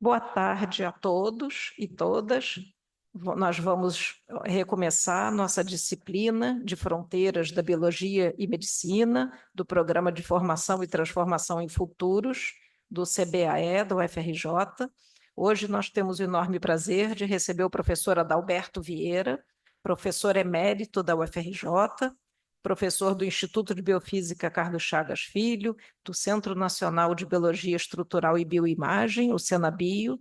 Boa tarde a todos e todas. Nós vamos recomeçar nossa disciplina de Fronteiras da Biologia e Medicina, do Programa de Formação e Transformação em Futuros, do CBAE, do UFRJ. Hoje nós temos o enorme prazer de receber o professor Adalberto Vieira, professor emérito da UFRJ, professor do Instituto de Biofísica Carlos Chagas Filho, do Centro Nacional de Biologia Estrutural e Bioimagem, o Senabio,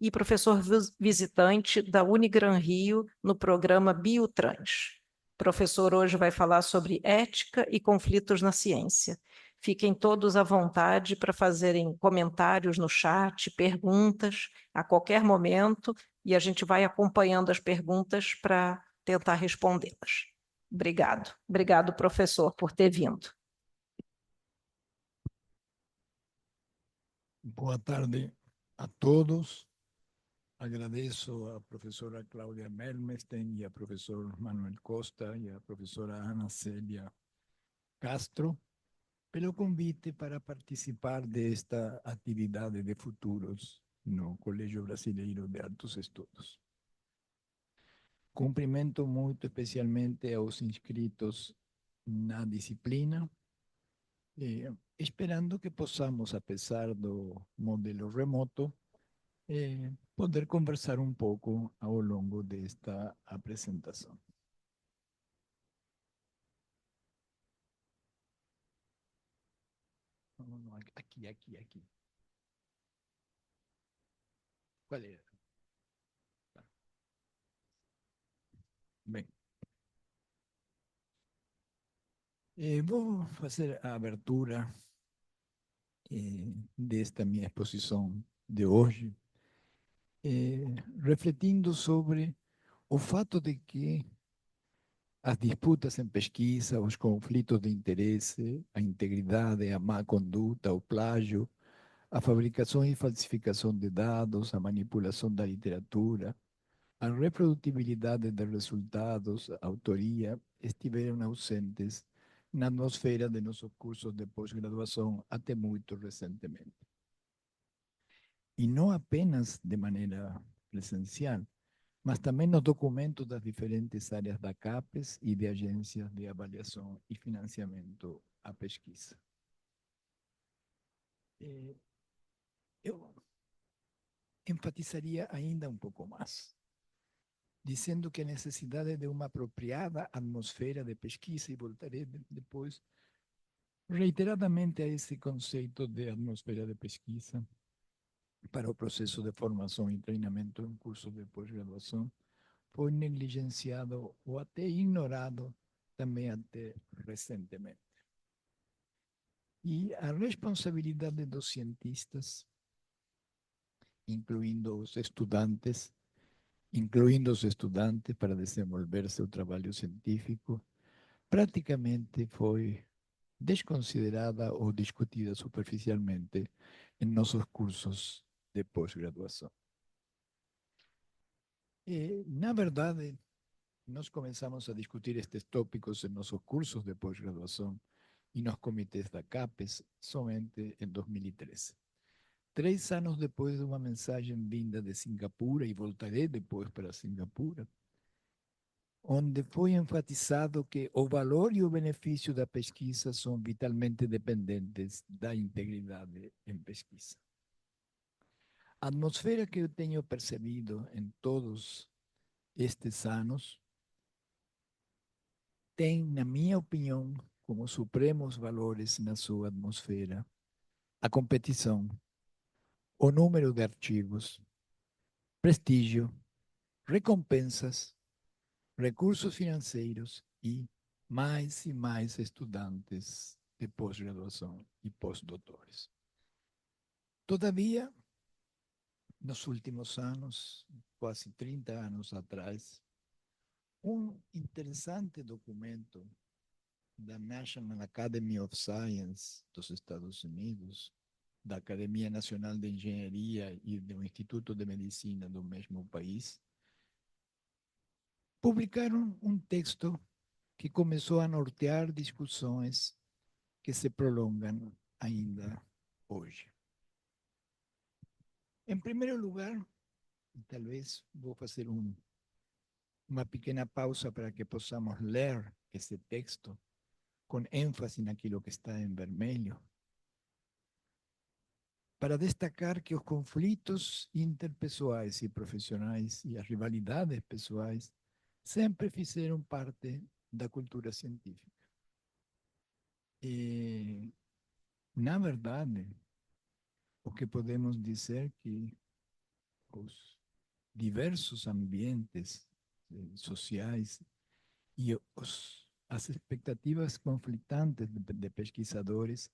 e professor visitante da Unigran Rio no programa Biotrans. O professor hoje vai falar sobre ética e conflitos na ciência. Fiquem todos à vontade para fazerem comentários no chat, perguntas a qualquer momento, e a gente vai acompanhando as perguntas para tentar respondê-las. Obrigado. Obrigado, professor, por ter vindo. Boa tarde a todos. Agradeço à professora Cláudia Melmestein e ao professor Manuel Costa e à professora Ana Célia Castro pelo convite para participar desta atividade de futuros no Colégio Brasileiro de Altos Estudos. Cumprimento muito especialmente aos inscritos na disciplina, esperando que possamos, apesar do modelo remoto, poder conversar un poco a lo largo de esta presentación. No, aquí. ¿Cuál era? Bem, vou fazer a abertura desta minha exposição de hoje, refletindo sobre o fato de que as disputas em pesquisa, os conflitos de interesse, a integridade, a má conduta, o plágio, a fabricação e falsificação de dados, a manipulação da literatura, a reprodutibilidade de resultados, a autoria, estiveram ausentes na atmosfera de nossos cursos de pós-graduação até muito recentemente. E não apenas de maneira presencial, mas também nos documentos das diferentes áreas da CAPES e de agências de avaliação e financiamento à pesquisa. Eu enfatizaria ainda um pouco mais, dizendo que a necessidade de uma apropriada atmosfera de pesquisa, e voltarei depois reiteradamente a esse conceito de atmosfera de pesquisa para o processo de formação e treinamento em cursos de pós-graduação, foi negligenciado ou até ignorado também até recentemente. E a responsabilidade dos cientistas, incluindo os estudantes para desenvolver seu trabalho científico, praticamente foi desconsiderada ou discutida superficialmente em nossos cursos de pós-graduação. Na verdade, nós começamos a discutir estes tópicos em nossos cursos de pós-graduação e nos comitês da CAPES somente em 2013. 3 anos depois de uma mensagem vinda de Singapura, e voltarei depois para Singapura, onde foi enfatizado que o valor e o benefício da pesquisa são vitalmente dependentes da integridade em pesquisa. A atmosfera que eu tenho percebido em todos estes anos tem, na minha opinião, como supremos valores na sua atmosfera, a competição, o número de artigos, prestígio, recompensas, recursos financeiros e mais estudantes de pós-graduação e pós-doutores. Todavia, nos últimos anos, quase 30 anos atrás, um interessante documento da National Academy of Science dos Estados Unidos, da Academia Nacional de Engenharia e do Instituto de Medicina do mesmo país, publicaram um texto que começou a nortear discussões que se prolongam ainda hoje. En primer lugar, tal vez voy a hacer una pequeña pausa para que podamos leer ese texto con énfasis en aquello que está en vermelho, para destacar que los conflictos interpessoais y profesionales y las rivalidades pessoais siempre hicieron parte de la cultura científica. Na verdade, o que podemos dizer que os diversos ambientes sociais e as expectativas conflitantes de pesquisadores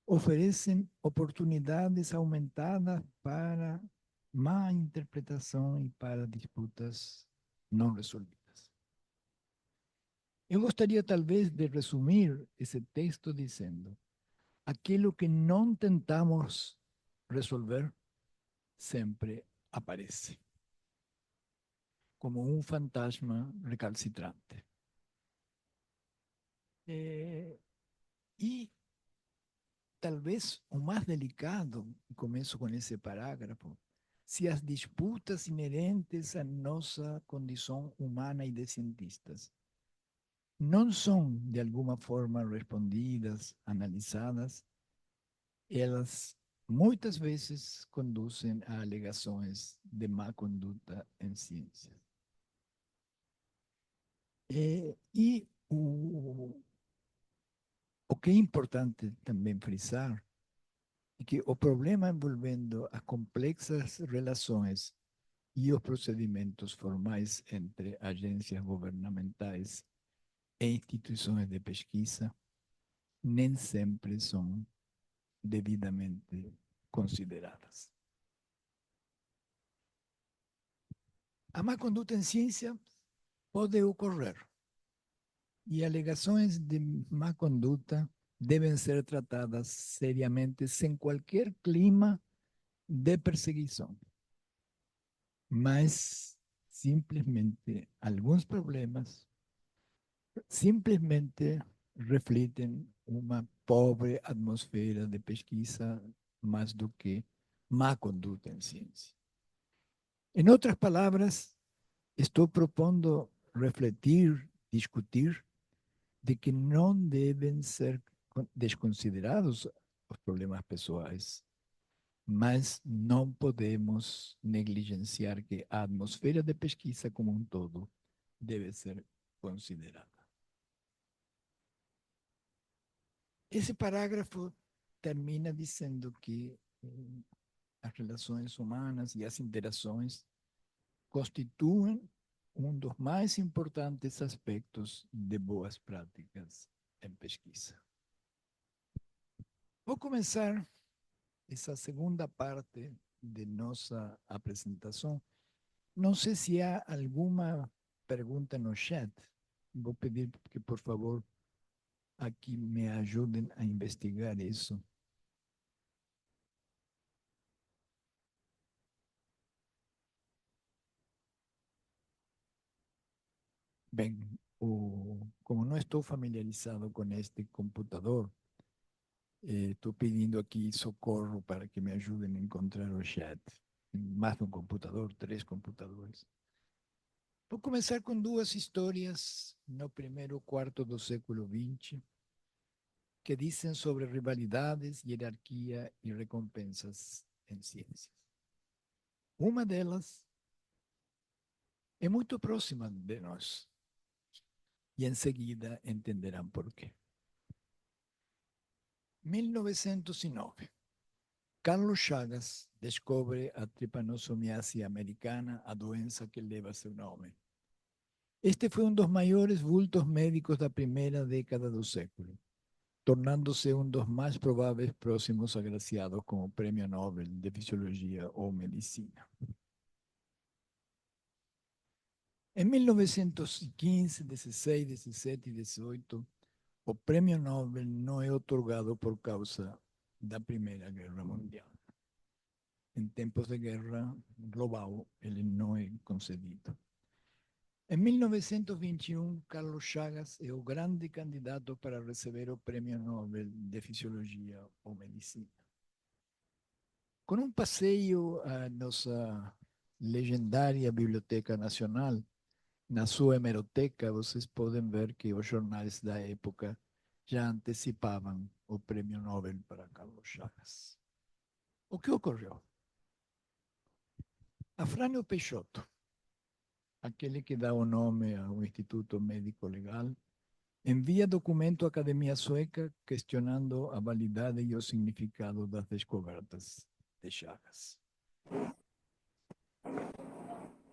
oferecem oportunidades aumentadas para má interpretação e para disputas não resolvidas. Eu gostaria, talvez, de resumir esse texto dizendo: aquilo que não tentamos resolver sempre aparece como um fantasma recalcitrante. E talvez o mais delicado, e começo com esse parágrafo, se as disputas inerentes à nossa condição humana e de cientistas não são de alguma forma respondidas, analisadas, elas muitas vezes conduzem a alegações de má conduta em ciência. E o que é importante também frisar é que o problema envolvendo as complexas relações e os procedimentos formais entre agências governamentais e instituições de pesquisa nem sempre são devidamente consideradas. A má conduta em ciência pode ocorrer e alegações de má conduta devem ser tratadas seriamente sem qualquer clima de perseguição. Mas simplesmente alguns problemas simplesmente refletem uma pobre atmosfera de pesquisa mais do que má conduta em ciência. Em outras palavras, estou propondo refletir, discutir, de que não devem ser desconsiderados os problemas pessoais, mas não podemos negligenciar que a atmosfera de pesquisa como um todo deve ser considerada. Esse parágrafo termina dizendo que as relações humanas e as interações constituem um dos mais importantes aspectos de boas práticas em pesquisa. Vou começar essa segunda parte de nossa apresentação. Não sei se há alguma pergunta no chat. Vou pedir que, por favor, aqui me ajudem a investigar isso. Bem, como não estou familiarizado com este computador, estou pedindo aqui socorro para que me ajudem a encontrar o chat. Mais de um computador, 3 computadores. Vou começar com 2 histórias no primeiro quarto do século XX que dizem sobre rivalidades, hierarquia e recompensas em ciências. Uma delas é muito próxima de nós e em seguida entenderão por quê. 1909. Carlos Chagas descobre a trypanosomiase americana, a doença que leva seu nome. Este foi um dos maiores vultos médicos da primeira década do século, tornando-se um dos mais prováveis próximos agraciados com o Prêmio Nobel de Fisiologia ou Medicina. Em 1915, 16, 17 e 18, o Prêmio Nobel não é otorgado por causa da Primeira Guerra Mundial. Em tempos de guerra global, ele não é concedido. Em 1921, Carlos Chagas é o grande candidato para receber o Prêmio Nobel de Fisiologia ou Medicina. Com um passeio à nossa legendária Biblioteca Nacional, na sua hemeroteca, vocês podem ver que os jornais da época já antecipavam o Prêmio Nobel para Carlos Chagas. O que ocorreu? Afrânio Peixoto, aquele que dá o nome ao Instituto Médico Legal, envia documento à Academia Sueca questionando a validade e o significado das descobertas de Chagas.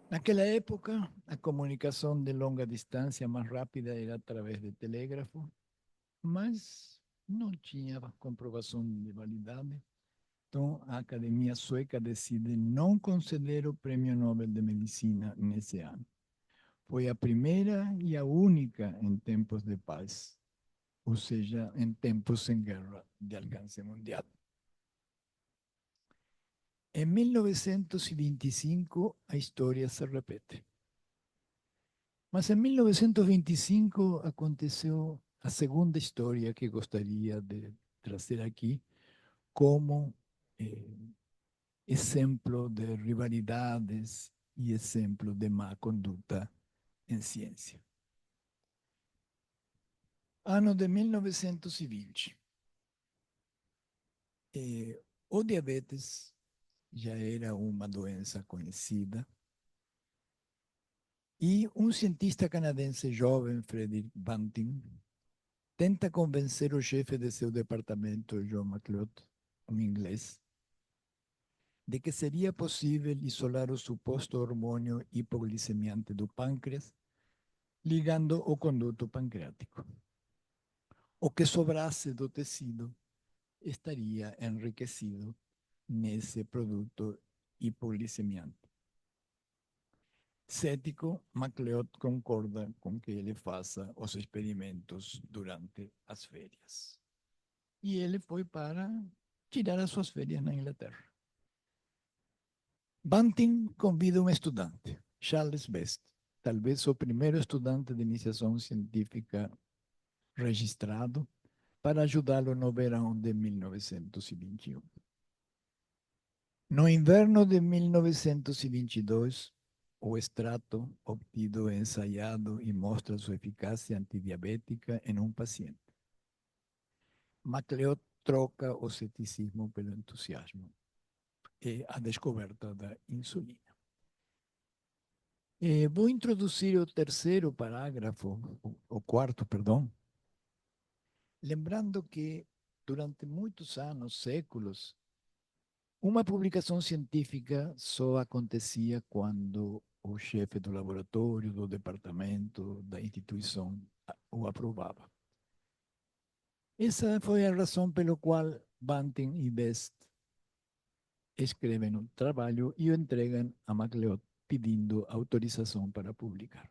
Naquela época, a comunicação de longa distância mais rápida era através de telégrafo, mas não tinha comprovação de validade. Então, a Academia Sueca decide não conceder o Prêmio Nobel de Medicina nesse ano. Foi a primeira e a única em tempos de paz, ou seja, em tempos sem guerra de alcance mundial. Em 1925, a história se repete. Mas em 1925 aconteceu a segunda história que gostaria de trazer aqui como exemplo de rivalidades e exemplo de má conduta em ciência. Ano de 1920. O diabetes já era uma doença conhecida e um cientista canadense jovem, Frederick Banting, tenta convencer o chefe de seu departamento, John McLeod, um inglês, de que seria possível isolar o suposto hormônio hipoglicemiante do pâncreas, ligando o conduto pancreático. O que sobrasse do tecido estaria enriquecido nesse produto hipoglicemiante. Cético, MacLeod concorda com que ele faça os experimentos durante as férias. E ele foi para tirar as suas férias na Inglaterra. Banting convida um estudante, Charles Best, talvez o primeiro estudante de iniciação científica registrado, para ajudá-lo no verão de 1921. No inverno de 1922, o extrato obtido é ensaiado e mostra sua eficácia antidiabética em um paciente. MacLeod troca o ceticismo pelo entusiasmo e a descoberta da insulina. Vou introduzir o terceiro parágrafo, o quarto, perdão, lembrando que durante muitos anos, séculos, uma publicação científica só acontecia quando o chefe do laboratório, do departamento, da instituição o aprovava. Essa foi a razão pela qual Banting e Best escrevem um trabalho e o entregam a MacLeod pedindo autorização para publicar.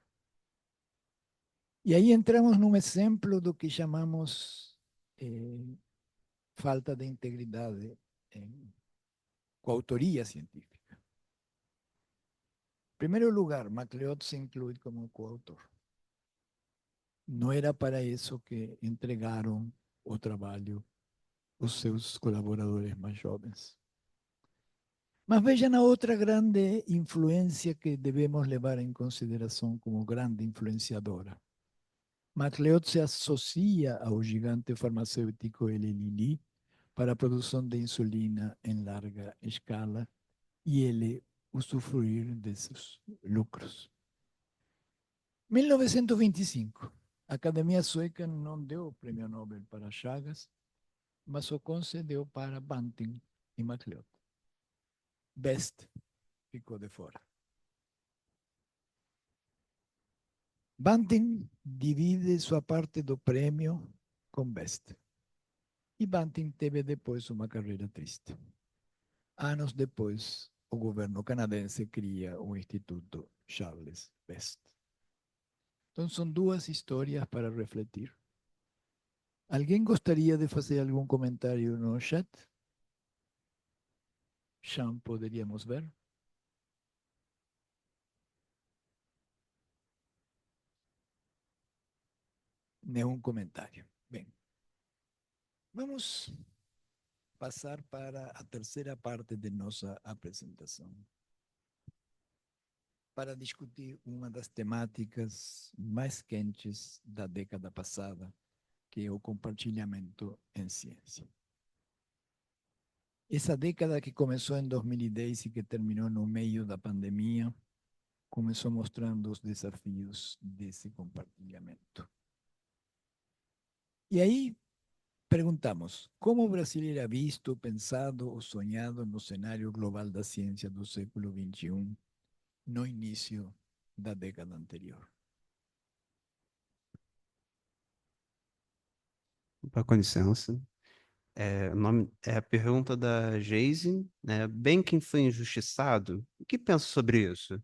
E aí entramos num exemplo do que chamamos falta de integridade em coautoria científica. Em primeiro lugar, MacLeod se inclui como coautor. Não era para isso que entregaram o trabalho os seus colaboradores mais jovens. Mas vejam a outra grande influência que devemos levar em consideração como grande influenciadora. MacLeod se associa ao gigante farmacêutico Eli Lilly para a produção de insulina em larga escala e ele usufruir desses lucros. 1925, a Academia Sueca não deu o Prêmio Nobel para Chagas, mas o concedeu para Banting e MacLeod. Best ficou de fora. Banting divide sua parte do prêmio com Best. E Banting teve depois uma carreira triste. Anos depois, o governo canadense cria o Instituto Charles Best. Então, são duas histórias para refletir. Alguém gostaria de fazer algum comentário no chat? Sean, poderíamos ver? Nenhum comentário. Bem, vamos passar para a terceira parte de nossa apresentação, para discutir uma das temáticas mais quentes da década passada, que é o compartilhamento em ciência. Essa década que começou em 2010 e que terminou no meio da pandemia, começou mostrando os desafios desse compartilhamento. E aí perguntamos, como o Brasil era visto, pensado ou sonhado no cenário global da ciência do século XXI, no início da década anterior? Com licença. O nome é a pergunta da Geise, né? Bem quem foi injustiçado? O que pensa sobre isso?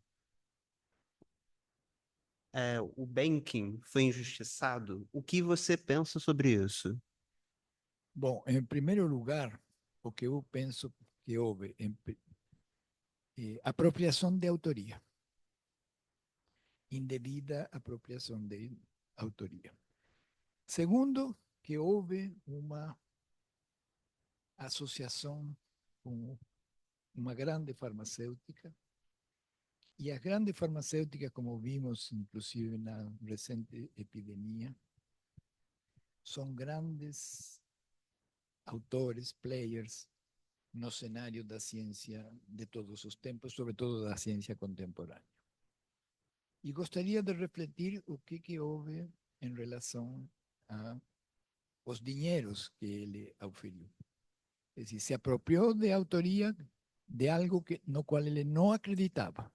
O banking foi injustiçado? O que você pensa sobre isso? Bom, em primeiro lugar, o que eu penso que houve apropriação de autoria, indevida apropriação de autoria. Segundo, que houve uma associação com uma grande farmacêutica, e as grandes farmacêuticas, como vimos inclusive na recente epidemia, são grandes autores, players, no cenário da ciência de todos os tempos, sobretudo da ciência contemporânea. E gostaria de refletir o que houve em relação aos dinheiros que ele auferiu. Es decir, se apropió de autoría de algo no cual él no acreditaba.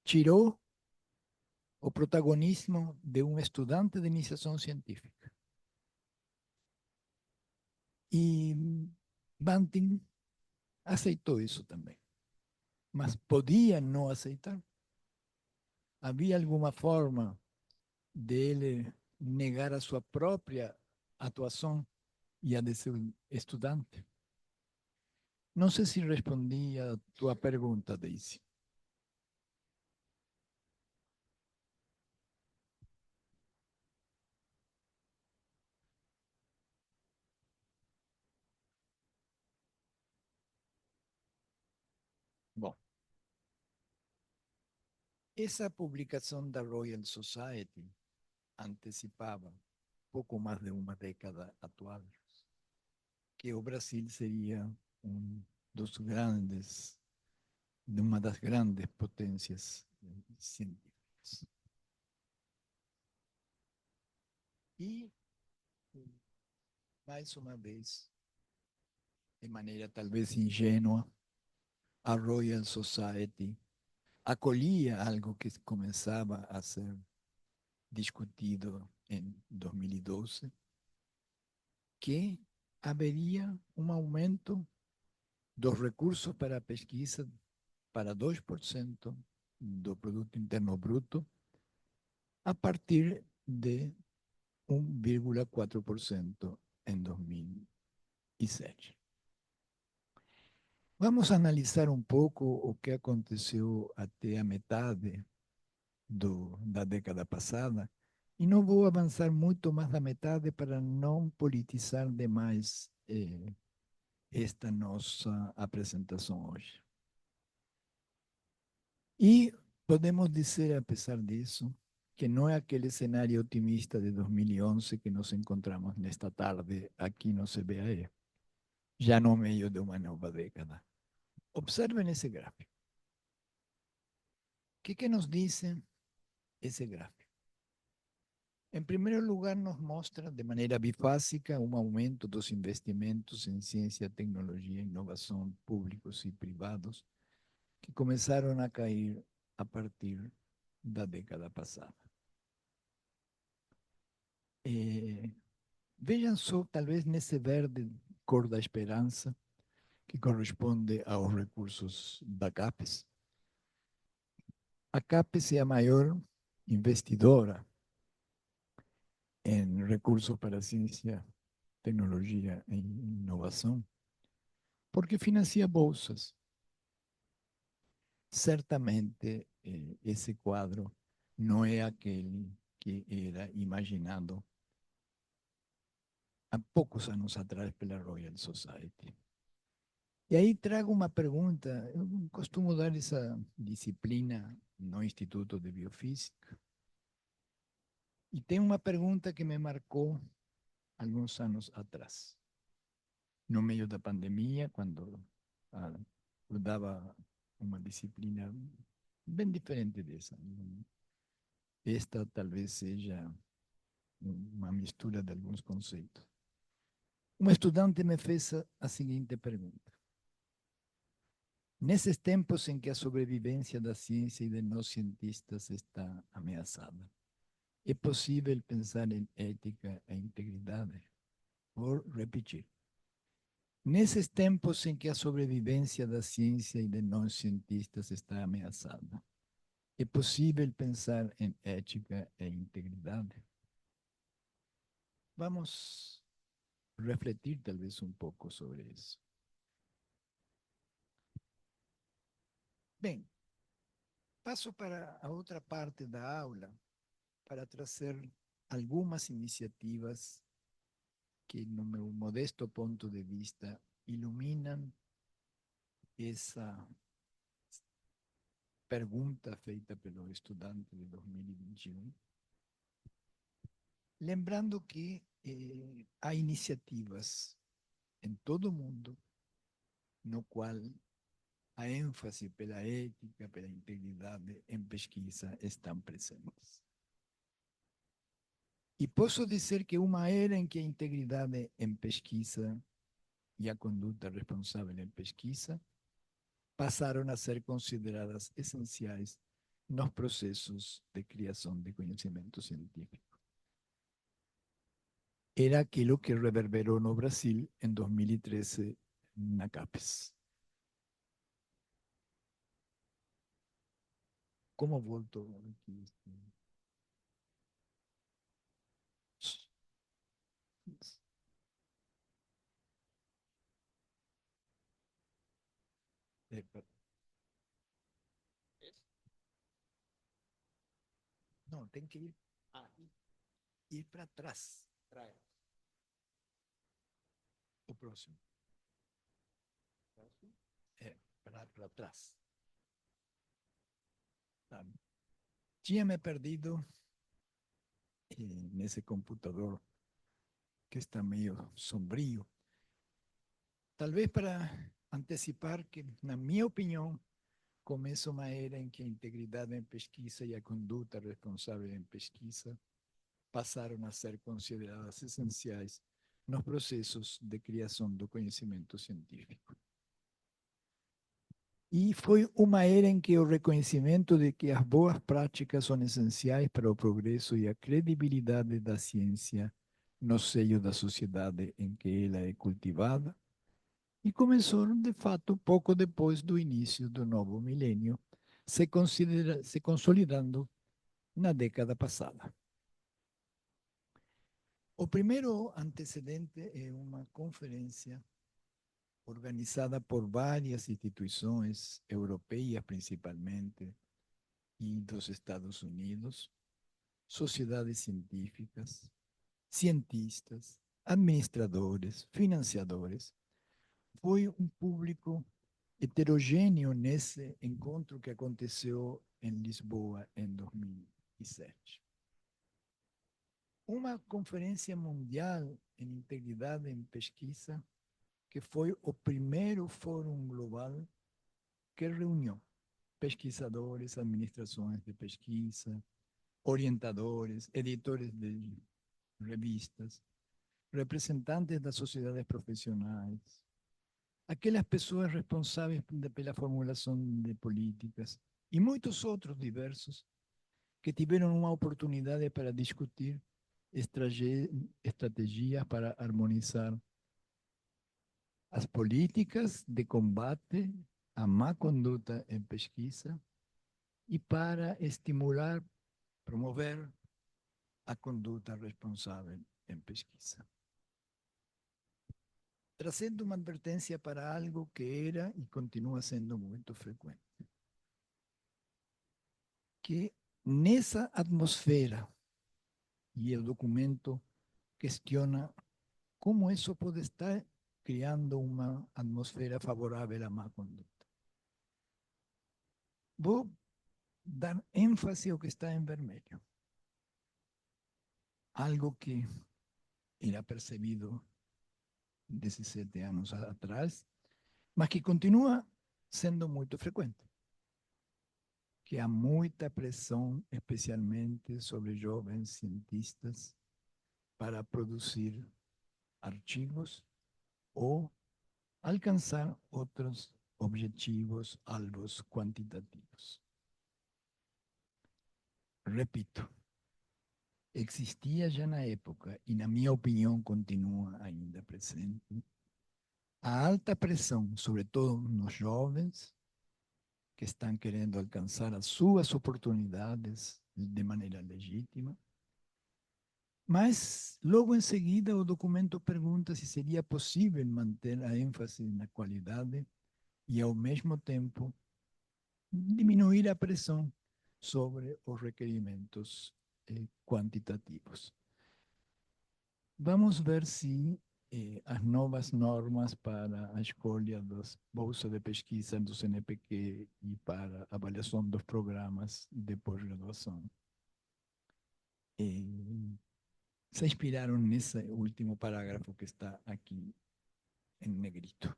Tiró o protagonismo de un estudiante de iniciación científica. Y Banting aceitó eso también. Mas podía no aceitar. Había alguna forma de él negar a su propia actuación y a de ser estudiante. No sé si respondí a tu pregunta, Daisy. Bom, essa publicação da Royal Society antecipava, pouco mais de uma década atual, que o Brasil seria um dos grandes, de uma das grandes potências científicas. E, mais uma vez, de maneira talvez ingênua, a Royal Society acolhia algo que começava a ser discutido em 2012, que haveria um aumento dos recursos para a pesquisa para 2% do Produto Interno Bruto a partir de 1,4% em 2007. Vamos analisar um pouco o que aconteceu até a metade da década passada, e não vou avançar muito mais da metade para não politizar demais esta nossa apresentação hoje. E podemos dizer, apesar disso, que não é aquele cenário otimista de 2011 que nos encontramos nesta tarde aqui no CBAE, já no meio de uma nova década. Observen esse gráfico. O que nos diz esse gráfico? Em primeiro lugar, nos mostra de maneira bifásica um aumento dos investimentos em ciência, tecnologia e inovação públicos e privados que começaram a cair a partir da década passada. Vejam só, talvez nesse verde cor da esperança, que corresponde aos recursos da CAPES. A CAPES é a maior investidora em recursos para ciência, tecnologia e inovação, porque financia bolsas. Certamente, esse quadro não é aquele que era imaginado há poucos anos atrás pela Royal Society. E aí trago uma pergunta, eu costumo dar essa disciplina no Instituto de Biofísica, e tem uma pergunta que me marcou alguns anos atrás, no meio da pandemia, quando eu dava uma disciplina bem diferente dessa. Esta talvez seja uma mistura de alguns conceitos. Um estudante me fez a seguinte pergunta: nesses tempos em que a sobrevivência da ciência e de nós cientistas está ameaçada, é possível pensar em ética e integridade? Vou repetir. Nesses tempos em que a sobrevivência da ciência e de nós cientistas está ameaçada, é possível pensar em ética e integridade? Vamos refletir talvez um pouco sobre isso. Bem, passo para a outra parte da aula para trazer algumas iniciativas que, no meu modesto ponto de vista, iluminam essa pergunta feita pelo estudante de 2021. Lembrando que há iniciativas em todo o mundo no qual a ênfase pela ética, pela integridade em pesquisa estão presentes. E posso dizer que uma era em que a integridade em pesquisa e a conduta responsável em pesquisa passaram a ser consideradas essenciais nos processos de criação de conhecimento científico. Era aquilo que reverberou no Brasil em 2013 na CAPES. Como volto aqui? Não, tem que ir para trás. O próximo. É, para trás. Tá. Tinha me perdido nesse computador que está meio sombrio. Talvez para antecipar que, na minha opinião, começa uma era em que a integridade em pesquisa e a conduta responsável em pesquisa passaram a ser consideradas essenciais nos processos de criação do conhecimento científico. E foi uma era em que o reconhecimento de que as boas práticas são essenciais para o progresso e a credibilidade da ciência no seio da sociedade em que ela é cultivada, e começou, de fato, pouco depois do início do novo milênio, se consolidando na década passada. O primeiro antecedente é uma conferência organizada por várias instituições europeias, principalmente, e dos Estados Unidos, sociedades científicas, cientistas, administradores, financiadores. Foi um público heterogêneo nesse encontro que aconteceu em Lisboa em 2007. Uma conferência mundial em integridade em pesquisa, que foi o primeiro fórum global que reuniu pesquisadores, administrações de pesquisa, orientadores, editores de revistas, representantes das sociedades profissionais, aquelas pessoas responsáveis pela formulação de políticas e muitos outros diversos que tiveram uma oportunidade para discutir estratégias para harmonizar as políticas de combate à má conduta em pesquisa e para estimular, promover a conduta responsável em pesquisa. Trazendo uma advertência para algo que era e continua sendo muito frequente. Que nessa atmosfera, e o documento questiona como isso pode estar criando uma atmosfera favorável à má conduta. Vou dar ênfase ao que está em vermelho. Algo que era percebido 17 anos atrás, mas que continua sendo muito frequente. Que há muita pressão, especialmente sobre jovens cientistas, para produzir artigos ou alcançar outros objetivos, alvos quantitativos. Repito, existia já na época, e na minha opinião continua ainda presente, a alta pressão, sobretudo nos jovens, que estão querendo alcançar as suas oportunidades de maneira legítima. Mas, logo em seguida, o documento pergunta se seria possível manter a ênfase na qualidade e, ao mesmo tempo, diminuir a pressão sobre os requerimentos quantitativos. Vamos ver se as novas normas para a escolha das bolsas de pesquisa do CNPq e para a avaliação dos programas de pós-graduação se inspiraram nesse último parágrafo que está aqui em negrito.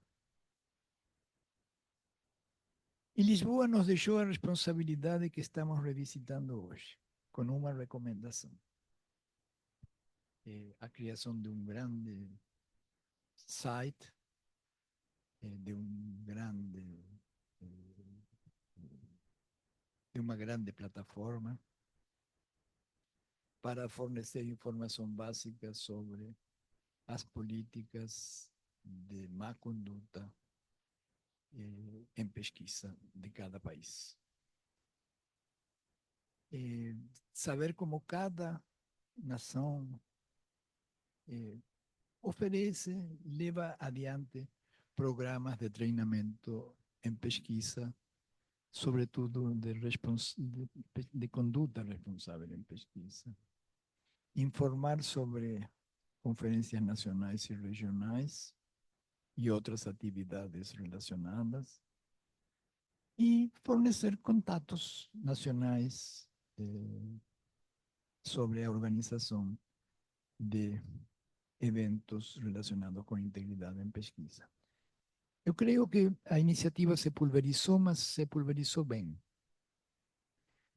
E Lisboa nos deixou a responsabilidade que estamos revisitando hoje, com uma recomendação. A criação de um grande site, de uma grande plataforma para fornecer informação básica sobre as políticas de má conduta em pesquisa de cada país. Saber como cada nação oferece, leva adiante programas de treinamento em pesquisa, sobretudo de conduta responsável em pesquisa. Informar sobre conferências nacionais e regionais e outras atividades relacionadas, e fornecer contatos nacionais sobre a organização de eventos relacionados com integridade em pesquisa. Eu creio que a iniciativa se pulverizou, mas se pulverizou bem.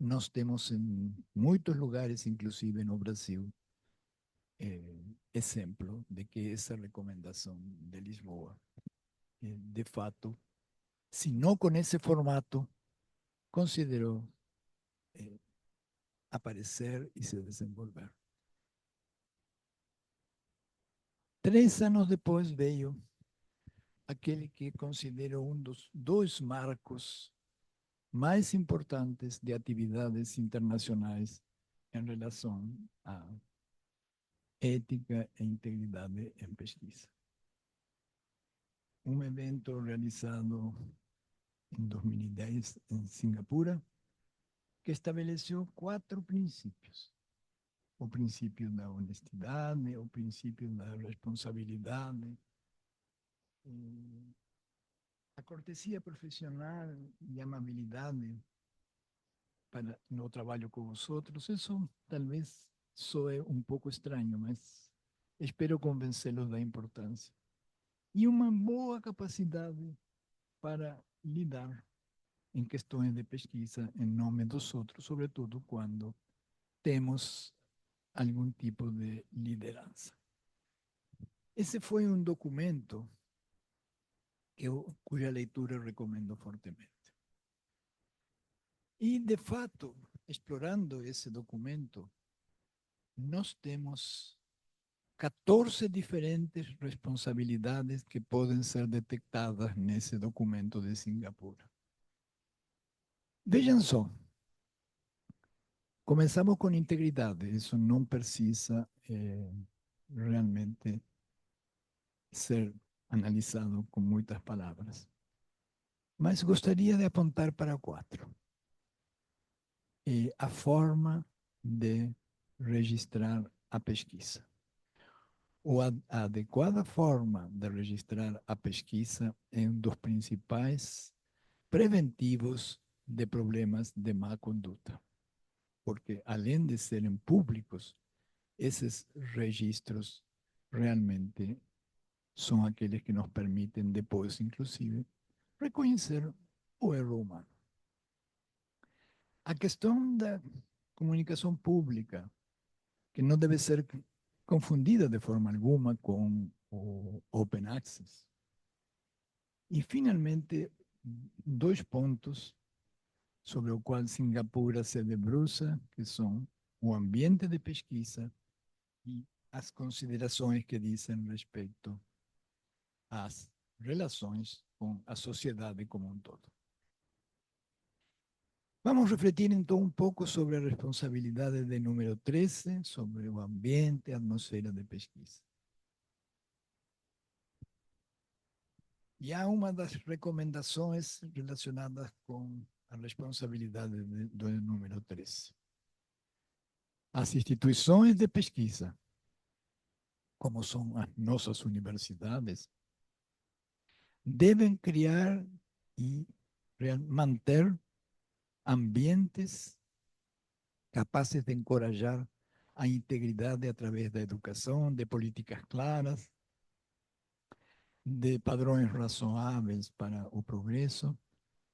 Nós temos em muitos lugares, inclusive no Brasil, exemplo de que essa recomendação de Lisboa, de fato, se não com esse formato, considerou aparecer e se desenvolver. 3 anos depois veio aquele que considero um dos 2 marcos mais importantes de atividades internacionais em relação à ética e integridade em pesquisa. Um evento realizado em 2010 em Singapura, que estabeleceu 4 princípios. O princípio da honestidade, o princípio da responsabilidade, a cortesia profissional e a amabilidade para no trabalho com os outros. Isso talvez soe um pouco estranho, mas espero convencê-los da importância. E uma boa capacidade para lidar em questões de pesquisa em nome dos outros, sobretudo quando temos algum tipo de liderança. Esse foi um documento cuja leitura eu recomendo fortemente. E, de fato, explorando esse documento, nós temos 14 diferentes responsabilidades que podem ser detectadas nesse documento de Singapura. Vejam só, começamos com integridade, isso não precisa realmente ser analisado com muitas palavras. Mas gostaria de apontar para 4. A forma de registrar a pesquisa. a adequada forma de registrar a pesquisa é um dos principais preventivos de problemas de má conduta, porque além de serem públicos, esses registros realmente são aqueles que nos permitem depois, inclusive, reconhecer o erro humano. A questão da comunicação pública, que não deve ser confundida de forma alguma com o Open Access. E, finalmente, dois pontos sobre o qual Singapura se debruça, que são o ambiente de pesquisa e as considerações que dizem respeito às relações com a sociedade como um todo. Vamos refletir então um pouco sobre a responsabilidade de número 13, sobre o ambiente, a atmosfera de pesquisa. E há uma das recomendações relacionadas com a responsabilidade do número 13. As instituições de pesquisa, como são as nossas universidades, devem criar e manter ambientes capazes de encorajar a integridade através da educação, de políticas claras, de padrões razoáveis para o progresso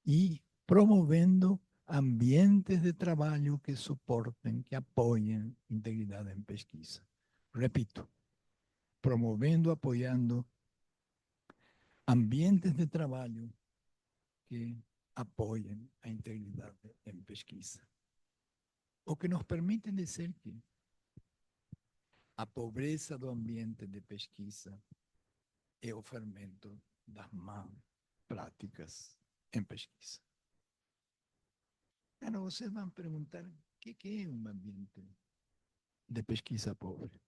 e promovendo ambientes de trabalho que suportem, que apoiem integridade em pesquisa. Repito, promovendo, apoiando ambientes de trabalho que apoiem a integridade em pesquisa. O que nos permite dizer que a pobreza do ambiente de pesquisa é o fermento das más práticas em pesquisa. Claro, vocês vão perguntar, o que é um ambiente de pesquisa pobre?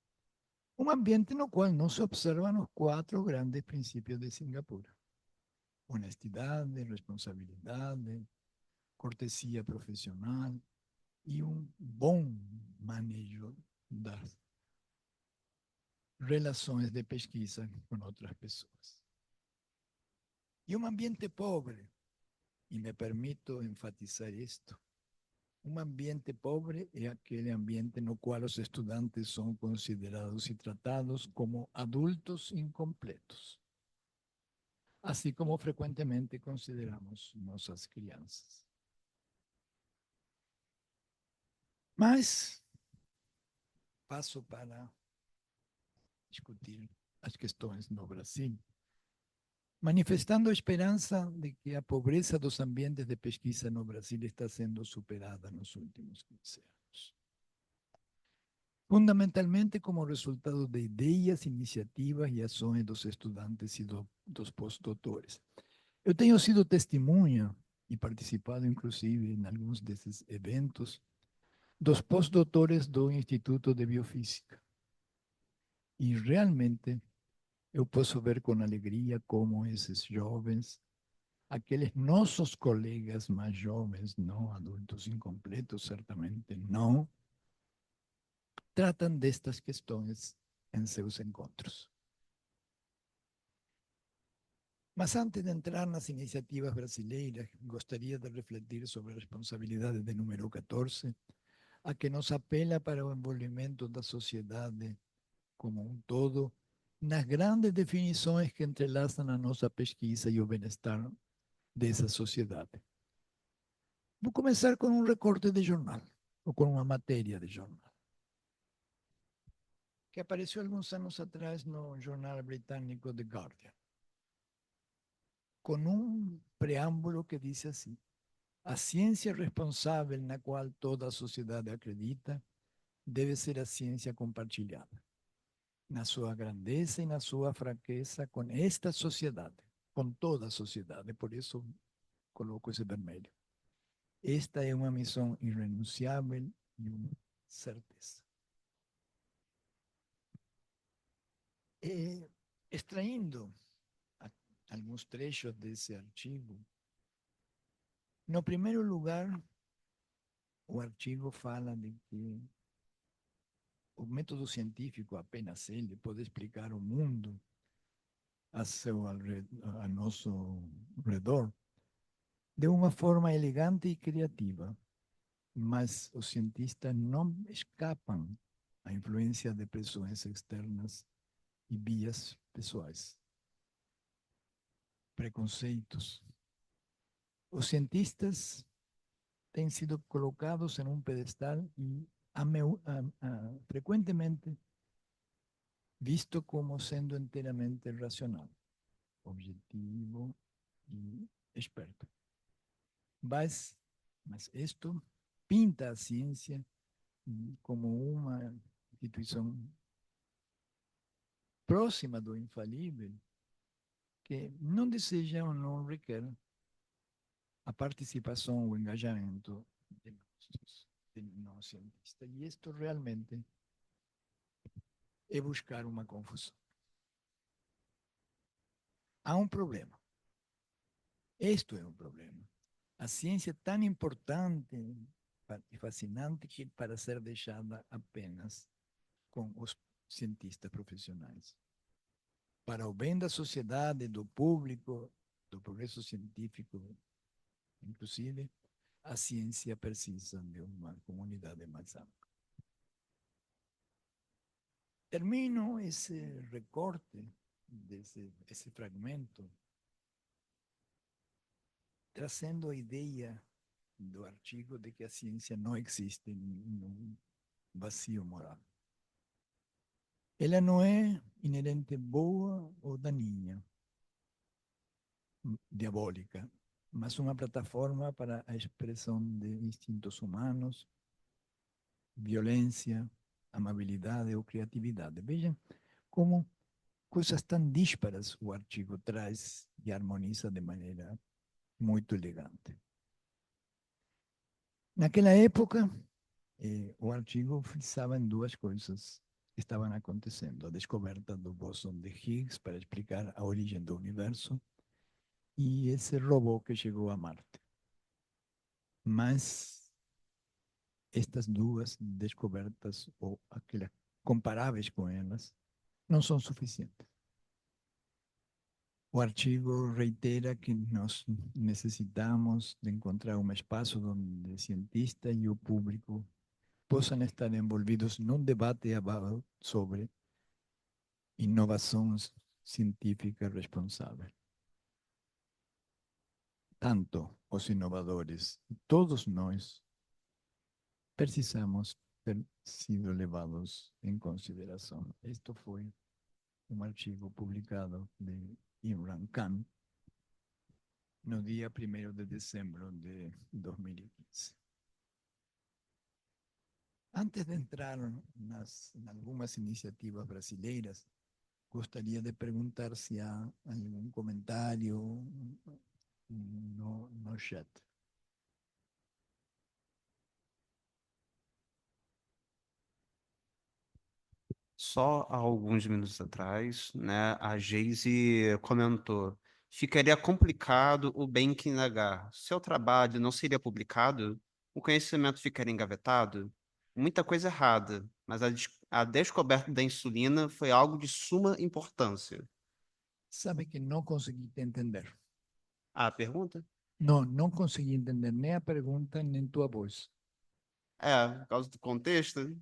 Um ambiente no qual não se observam os 4 grandes princípios de Singapura: honestidade, responsabilidade, cortesia profissional e um bom manejo das relações de pesquisa com outras pessoas. E um ambiente pobre, e me permito enfatizar isto, um ambiente pobre é aquele ambiente no qual os estudantes são considerados e tratados como adultos incompletos, assim como frequentemente consideramos nossas crianças. Mas passo para discutir as questões no Brasil, manifestando a esperança de que a pobreza dos ambientes de pesquisa no Brasil está sendo superada nos últimos 15 anos. Fundamentalmente como resultado de ideias, iniciativas e ações dos estudantes e dos pós-doutores. Eu tenho sido testemunha e participado, inclusive, em alguns desses eventos, dos pós-doutores do Instituto de Biofísica. E realmente eu posso ver com alegria como esses jovens, aqueles nossos colegas mais jovens, não adultos incompletos, certamente não, tratam destas questões em seus encontros. Mas antes de entrar nas iniciativas brasileiras, gostaria de refletir sobre a responsabilidade de número 14, a que nos apela para o envolvimento da sociedade como um todo, nas grandes definições que entrelaçam a nossa pesquisa e o bem-estar dessa sociedade. Vou começar com um recorte de jornal, ou com uma matéria de jornal, que apareceu alguns anos atrás no jornal britânico The Guardian, com um preâmbulo que diz assim: a ciência responsável na qual toda a sociedade acredita deve ser a ciência compartilhada, na sua grandeza e na sua fraqueza com esta sociedade, com toda a sociedade. Por isso coloco esse vermelho. Esta é uma missão irrenunciável e uma certeza. Extraindo alguns trechos desse artigo, no primeiro lugar, o artigo fala de que o método científico apenas ele pode explicar o mundo a nosso redor de uma forma elegante e criativa, mas os cientistas não escapam à influência de pressões externas e vias pessoais, preconceitos. Os cientistas têm sido colocados em um pedestal e frequentemente visto como sendo inteiramente racional, objetivo e esperto. Mas isto pinta a ciência como uma instituição próxima do infalível, que não deseja ou não requer a participação, o engajamento de nós cientistas. E isto realmente é buscar uma confusão. Há um problema. Isto é um problema. A ciência é tão importante e fascinante que para ser deixada apenas com os cientistas profissionais. Para o bem da sociedade, do público, do progresso científico, inclusive, a ciência precisa de uma comunidade mais ampla. Termino esse recorte, esse fragmento, trazendo a ideia do artigo de que a ciência não existe num vazio moral. Ela não é inerente boa ou daninha, diabólica, mas uma plataforma para a expressão de instintos humanos, violência, amabilidade ou criatividade. Vejam como coisas tão dísparas o artigo traz e harmoniza de maneira muito elegante. Naquela época, o artigo frisava em duas coisas que estavam acontecendo: a descoberta do bóson de Higgs para explicar a origem do universo e esse robô que chegou a Marte. Mas estas duas descobertas, ou aquelas comparáveis com elas, não são suficientes. O artigo reitera que nós necessitamos de encontrar um espaço onde o cientista e o público possam estar envolvidos num debate sobre inovação científica responsável. Tanto os inovadores, todos nós, precisamos ter sido levados em consideração. Este foi um artigo publicado de Imran Khan no dia 1º de dezembro de 2015. Antes de entrar em algumas iniciativas brasileiras, gostaria de perguntar se há algum comentário no chat. Só há alguns minutos atrás, né, a Geise comentou: ficaria complicado o Benck negar. Seu trabalho não seria publicado? O conhecimento ficaria engavetado? Muita coisa errada, mas a descoberta da insulina foi algo de suma importância. Sabe que não consegui te entender. A pergunta? Não consegui entender nem a pergunta, nem tua voz. Por causa do contexto,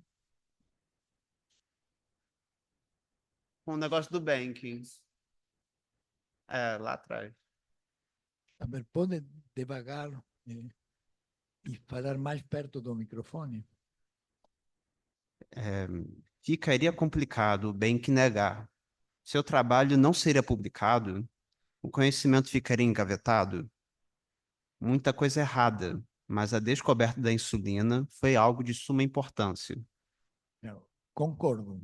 com o negócio do banking. Lá atrás. A ver, pode devagar e falar mais perto do microfone? Ficaria complicado o Benck negar. Seu trabalho não seria publicado? O conhecimento ficaria engavetado? Muita coisa errada, mas a descoberta da insulina foi algo de suma importância. Não, concordo.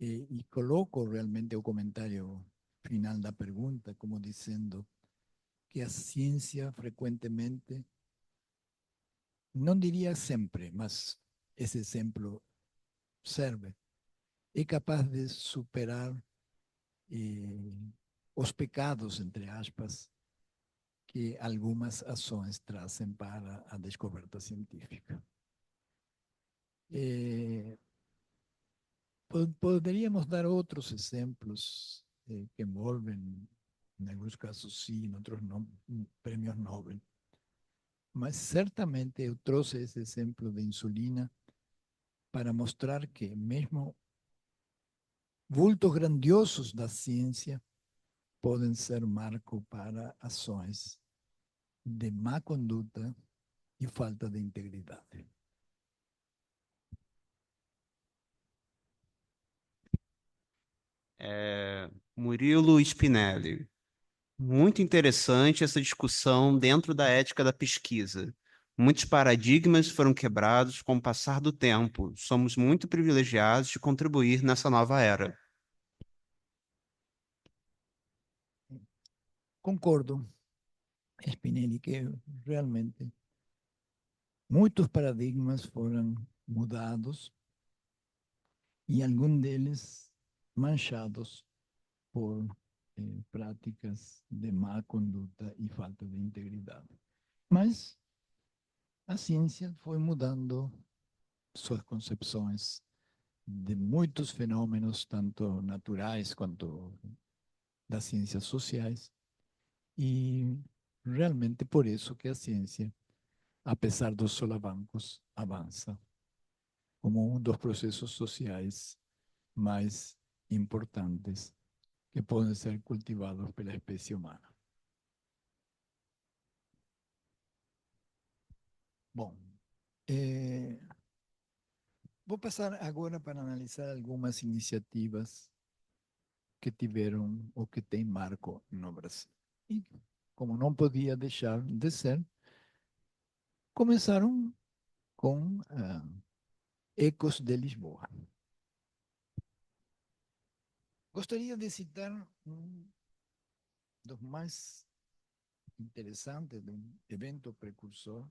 E coloco realmente o comentário final da pergunta como dizendo que a ciência frequentemente, não diria sempre, mas esse exemplo serve, é capaz de superar os pecados, entre aspas, que algumas ações trazem para a descoberta científica. Poderíamos dar outros exemplos que envolvem, em alguns casos sim, em outros não, prêmios Nobel. Mas certamente eu trouxe esse exemplo de insulina para mostrar que mesmo vultos grandiosos da ciência podem ser marco para ações de má conduta e falta de integridade. Murilo Spinelli. Muito interessante essa discussão dentro da ética da pesquisa. Muitos paradigmas foram quebrados com o passar do tempo. Somos muito privilegiados de contribuir nessa nova era. Concordo, Spinelli, que realmente muitos paradigmas foram mudados e alguns deles manchados por práticas de má conduta e falta de integridade. Mas a ciência foi mudando suas concepções de muitos fenômenos, tanto naturais quanto das ciências sociais, e realmente por isso que a ciência, apesar dos solavancos, avança como um dos processos sociais mais importantes que podem ser cultivados pela espécie humana. Bom, vou passar agora para analisar algumas iniciativas que tiveram ou que têm marco no Brasil. E, como não podia deixar de ser, começaram com Ecos de Lisboa. Gostaria de citar um dos mais interessantes, de um evento precursor,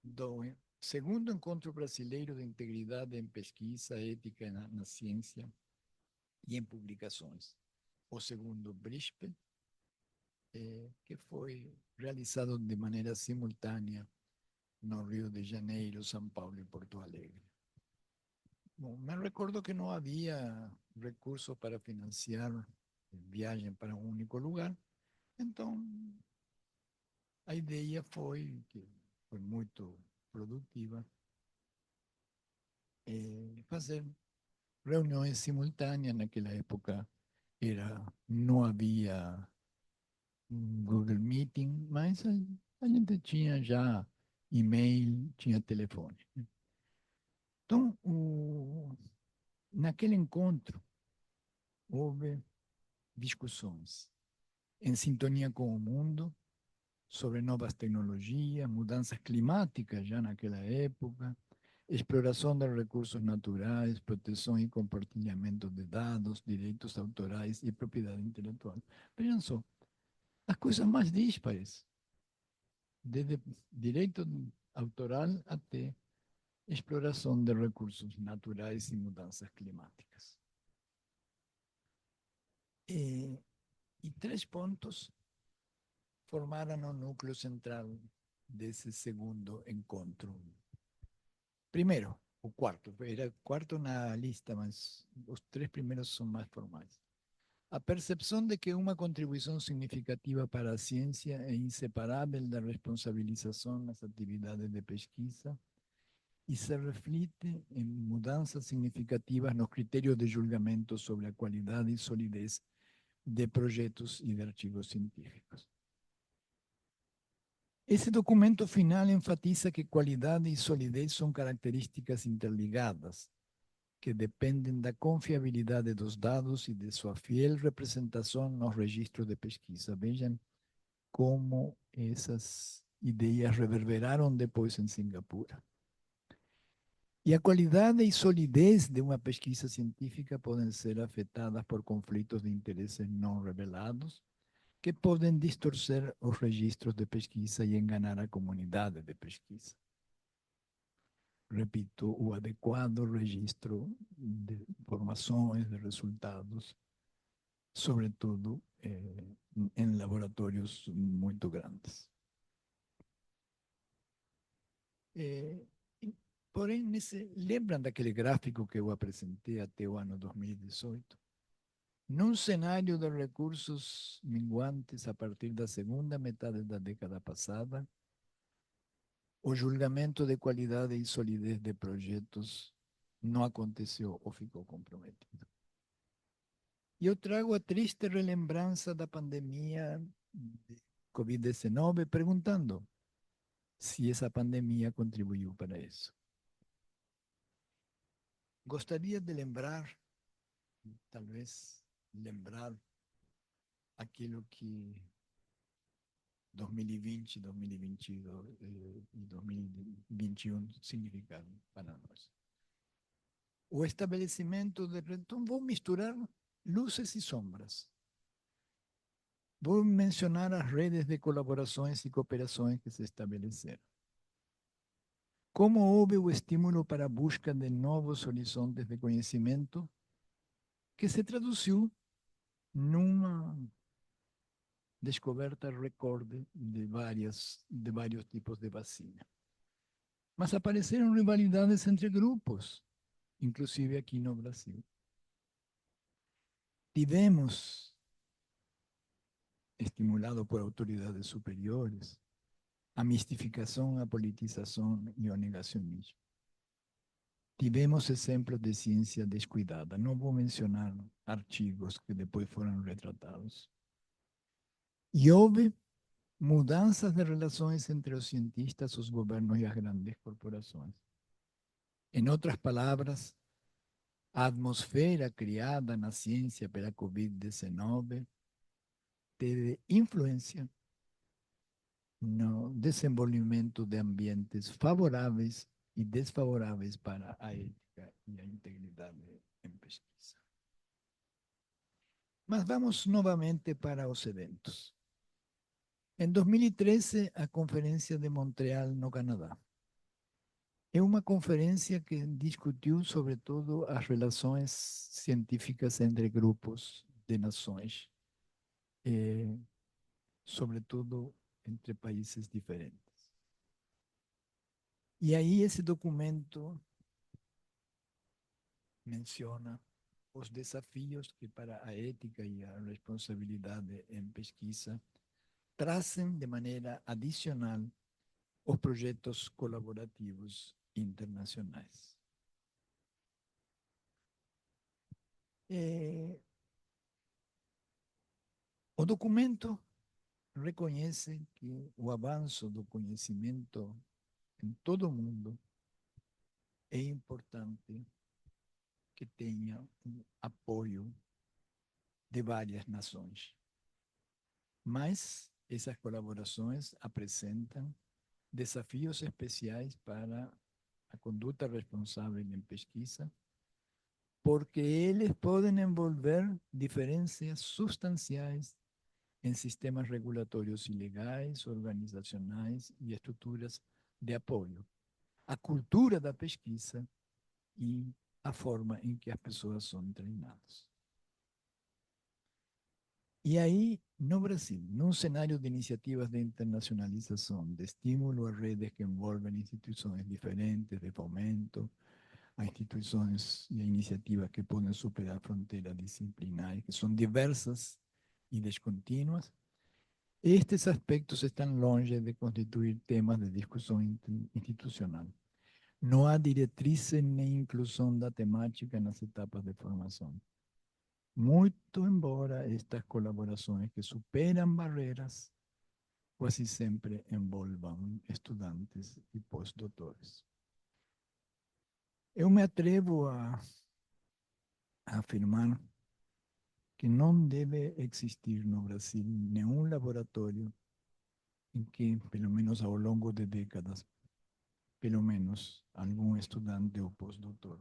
do segundo Encontro Brasileiro de Integridade em Pesquisa, Ética na Ciência e em Publicações, o segundo BRISP, que foi realizado de maneira simultânea no Rio de Janeiro, São Paulo e Porto Alegre. Bom, me recordo que não havia recursos para financiar viagem para um único lugar, então a ideia foi, que foi muito produtiva, fazer reuniões simultâneas. Naquela época não havia Google Meeting, mas a gente tinha já e-mail, tinha telefone. Então, naquele encontro, houve discussões em sintonia com o mundo sobre novas tecnologias, mudanças climáticas já naquela época, exploração dos recursos naturais, proteção e compartilhamento de dados, direitos autorais e propriedade intelectual. Vejam só, as coisas mais díspares, desde direito autoral até exploração de recursos naturais e mudanças climáticas. E três pontos formaram o núcleo central desse segundo encontro. Primeiro, o quarto, era quarto na lista, mas os três primeiros são mais formais. A percepção de que uma contribuição significativa para a ciência é inseparável da responsabilização nas atividades de pesquisa e se reflete em mudanças significativas nos critérios de julgamento sobre a qualidade e solidez de projetos e de artigos científicos. Esse documento final enfatiza que qualidade e solidez são características interligadas, que dependem da confiabilidade dos dados e de sua fiel representação nos registros de pesquisa. Vejam como essas ideias reverberaram depois em Singapura. E a qualidade e solidez de uma pesquisa científica podem ser afetadas por conflitos de interesses não revelados, que podem distorcer os registros de pesquisa e enganar a comunidade de pesquisa. Repito, o adequado registro de informações, de resultados, sobretudo em laboratórios muito grandes. Porém, lembram daquele gráfico que eu apresentei até o ano 2018? Num cenário de recursos minguantes a partir da segunda metade da década passada, o julgamento de qualidade e solidez de projetos não aconteceu ou ficou comprometido. E eu trago a triste relembrança da pandemia de Covid-19, perguntando se essa pandemia contribuiu para isso. Gostaria de lembrar, talvez lembrar aquilo que 2020, 2022 e 2021 significaram para nós. O estabelecimento de... Então, vou misturar luzes e sombras. Vou mencionar as redes de colaborações e cooperações que se estabeleceram. Como houve o estímulo para a busca de novos horizontes de conhecimento que se traduziu numa descoberta recorde de vários tipos de vacina. Mas apareceram rivalidades entre grupos, inclusive aqui no Brasil. Tivemos, estimulado por autoridades superiores, a mistificação, a politização e o negacionismo. Tivemos exemplos de ciência descuidada. Não vou mencionar artigos que depois foram retratados. E houve mudanças de relações entre os cientistas, os governos e as grandes corporações. Em outras palavras, a atmosfera criada na ciência pela Covid-19 teve influência no desenvolvimento de ambientes favoráveis e desfavoráveis para a ética e a integridade em pesquisa. Mas vamos novamente para os eventos. Em 2013, a Conferência de Montreal, no Canadá. É uma conferência que discutiu, sobretudo, as relações científicas entre grupos de nações, sobretudo entre países diferentes. E aí esse documento menciona os desafios que para a ética e a responsabilidade em pesquisa trazem de maneira adicional os projetos colaborativos internacionais. O documento reconhece que o avanço do conhecimento em todo o mundo é importante que tenha um apoio de várias nações. Mas essas colaborações apresentam desafios especiais para a conduta responsável em pesquisa, porque eles podem envolver diferenças substanciais em sistemas regulatórios e legais, organizacionais e estruturas de apoio, a cultura da pesquisa e a forma em que as pessoas são treinadas. E aí, no Brasil, num cenário de iniciativas de internacionalização, de estímulo a redes que envolvem instituições diferentes, de fomento, a instituições e a iniciativas que podem superar fronteiras disciplinares, que são diversas e descontínuas, estes aspectos estão longe de constituir temas de discussão institucional. Não há diretrizes nem inclusão da temática nas etapas de formação. Muito embora estas colaborações que superam barreiras quase sempre envolvam estudantes e pós-doutores. Eu me atrevo a afirmar que não deve existir no Brasil nenhum laboratório em que, pelo menos ao longo de décadas, pelo menos algum estudante ou pós-doutor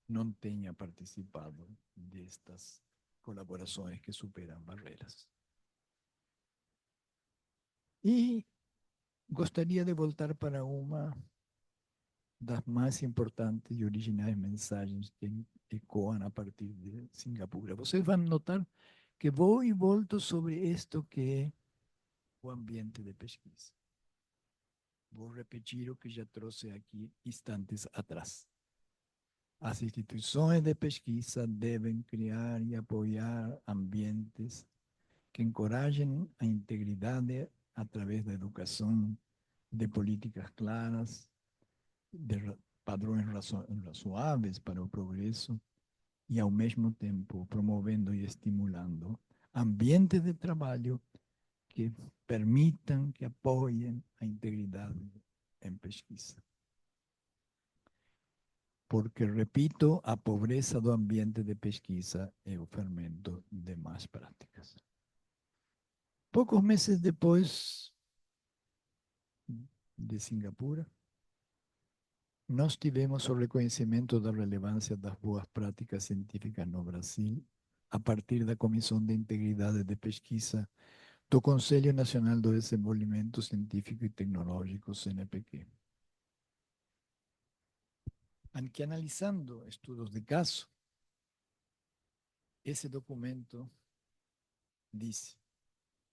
não tenha participado destas colaborações que superam barreiras. E gostaria de voltar para uma das mais importantes e originais mensagens que ecoam a partir de Singapura. Vocês vão notar que vou e volto sobre isto que é o ambiente de pesquisa. vou repetir o que já trouxe aqui instantes atrás. As instituições de pesquisa devem criar e apoiar ambientes que encorajem a integridade através da educação, de políticas claras, de padrões razoáveis para o progresso e, ao mesmo tempo, promovendo e estimulando ambientes de trabalho que permitam, que apoiem a integridade em pesquisa. Porque, repito, a pobreza do ambiente de pesquisa é o fermento de más práticas. Poucos meses depois de Singapura, nós tivemos o reconhecimento da relevância das boas práticas científicas no Brasil, a partir da Comissão de Integridade de Pesquisa do Conselho Nacional do Desenvolvimento Científico e Tecnológico, CNPq. Que analisando estudos de caso, esse documento diz: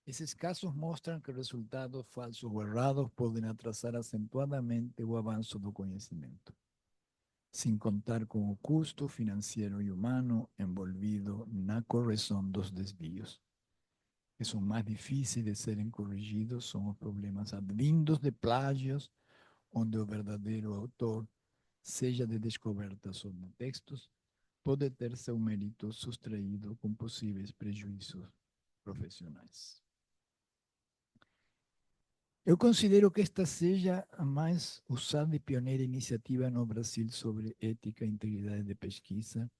esses casos mostram que resultados falsos ou errados podem atrasar acentuadamente o avanço do conhecimento, sem contar com o custo financeiro e humano envolvido na correção dos desvios, que são mais difíceis de serem corrigidos, são os problemas advindos de plágios, onde o verdadeiro autor, seja de descobertas ou de textos, pode ter seu mérito sustraído com possíveis prejuízos profissionais. Eu considero que esta seja a mais usada e pioneira iniciativa no Brasil sobre ética e integridade de pesquisa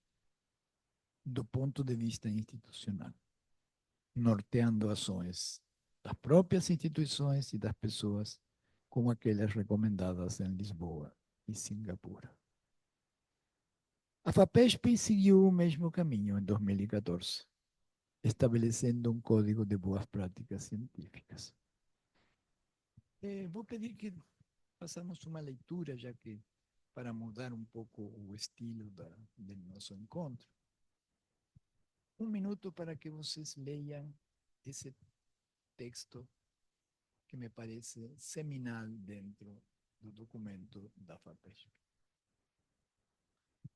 do ponto de vista institucional, norteando ações das próprias instituições e das pessoas, como aquelas recomendadas em Lisboa e Singapura. A FAPESP seguiu o mesmo caminho em 2014, estabelecendo um código de boas práticas científicas. Vou pedir que façamos uma leitura, já que para mudar um pouco o estilo do nosso encontro. Um minuto para que vocês leiam esse texto que me parece seminal dentro do documento da FAPESP.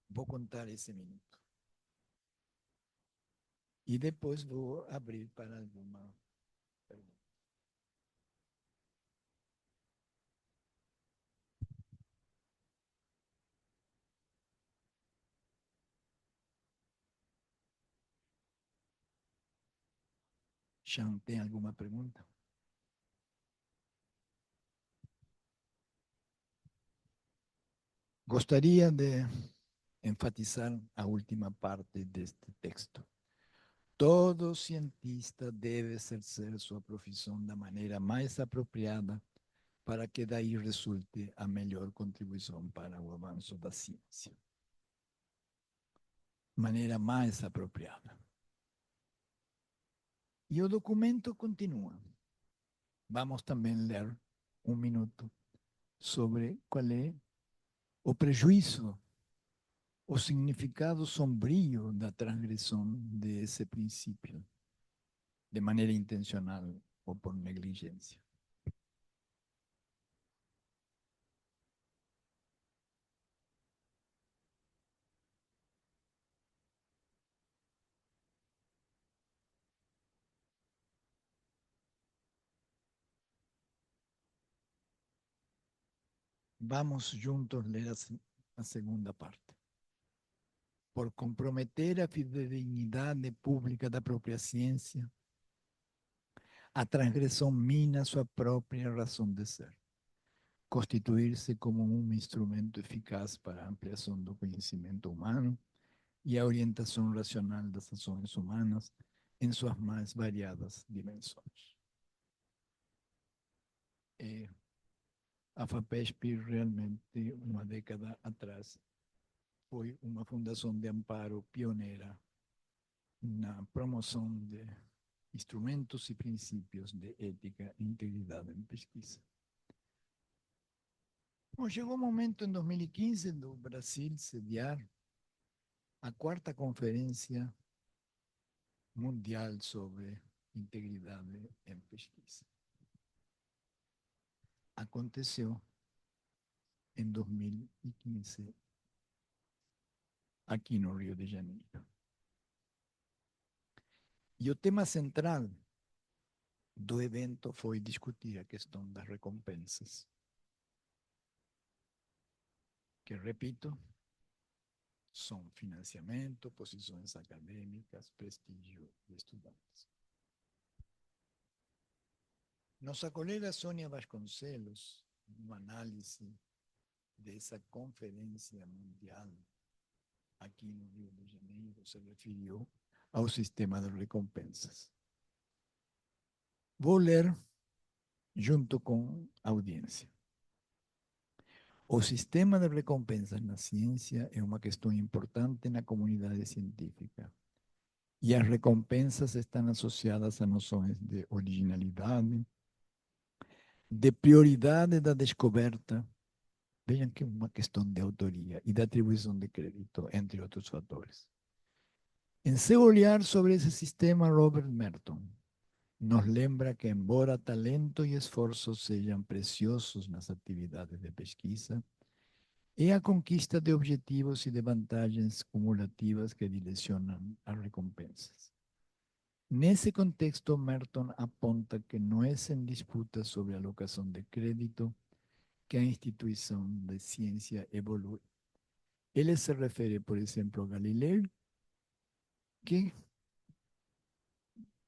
Vou contar esse minuto. E depois vou abrir para alguma pergunta. Jean, tem alguma pergunta? Gostaria de enfatizar a última parte deste texto. Todo cientista deve exercer sua profissão da maneira mais apropriada para que daí resulte a melhor contribuição para o avanço da ciência. Maneira mais apropriada. E o documento continua. Vamos também ler um minuto sobre qual é o prejuízo, o significado sombrio da transgressão desse princípio, de maneira intencional ou por negligência. Vamos juntos ler a segunda parte. Por comprometer a fidedignidade pública da própria ciência, a transgressão mina sua própria razão de ser. Constituir-se como um instrumento eficaz para a ampliação do conhecimento humano e a orientação racional das ações humanas em suas mais variadas dimensões. A FAPESP realmente, uma década atrás, foi uma fundação de amparo pioneira na promoção de instrumentos e princípios de ética e integridade em pesquisa. Bom, chegou o momento, em 2015, do Brasil sediar a 4ª Conferência Mundial sobre Integridade em Pesquisa. aconteceu em 2015, aqui no Rio de Janeiro. E o tema central do evento foi discutir a questão das recompensas, que, repito, são financiamento, posições acadêmicas, prestígio de estudantes. Nossa colega Sônia Vasconcelos, numa análise dessa conferência mundial aqui no Rio de Janeiro, se referiu ao sistema de recompensas. Vou ler junto com a audiência. O sistema de recompensas na ciência é uma questão importante na comunidade científica. E as recompensas estão associadas a noções de originalidade, de prioridade da descoberta, vejam que é uma questão de autoria e de atribuição de crédito, entre outros fatores. Em seu olhar sobre esse sistema, Robert Merton nos lembra que, embora talento e esforço sejam preciosos nas atividades de pesquisa, é a conquista de objetivos e de vantagens cumulativas que direcionam as recompensas. Nesse contexto, Merton aponta que não é sem disputa sobre a alocação de crédito que a instituição de ciência evolui. Ele se refere, por exemplo, a Galileu, que,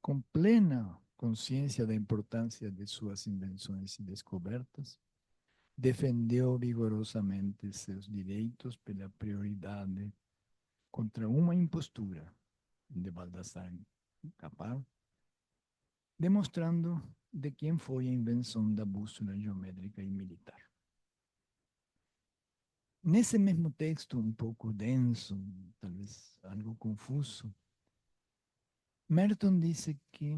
com plena consciência da importância de suas invenções e descobertas, defendeu vigorosamente seus direitos pela prioridade contra uma impostura de Baldassar Capar, demonstrando de quem foi a invenção da bússola geométrica e militar. Nesse mesmo texto, um pouco denso, talvez algo confuso, Merton disse que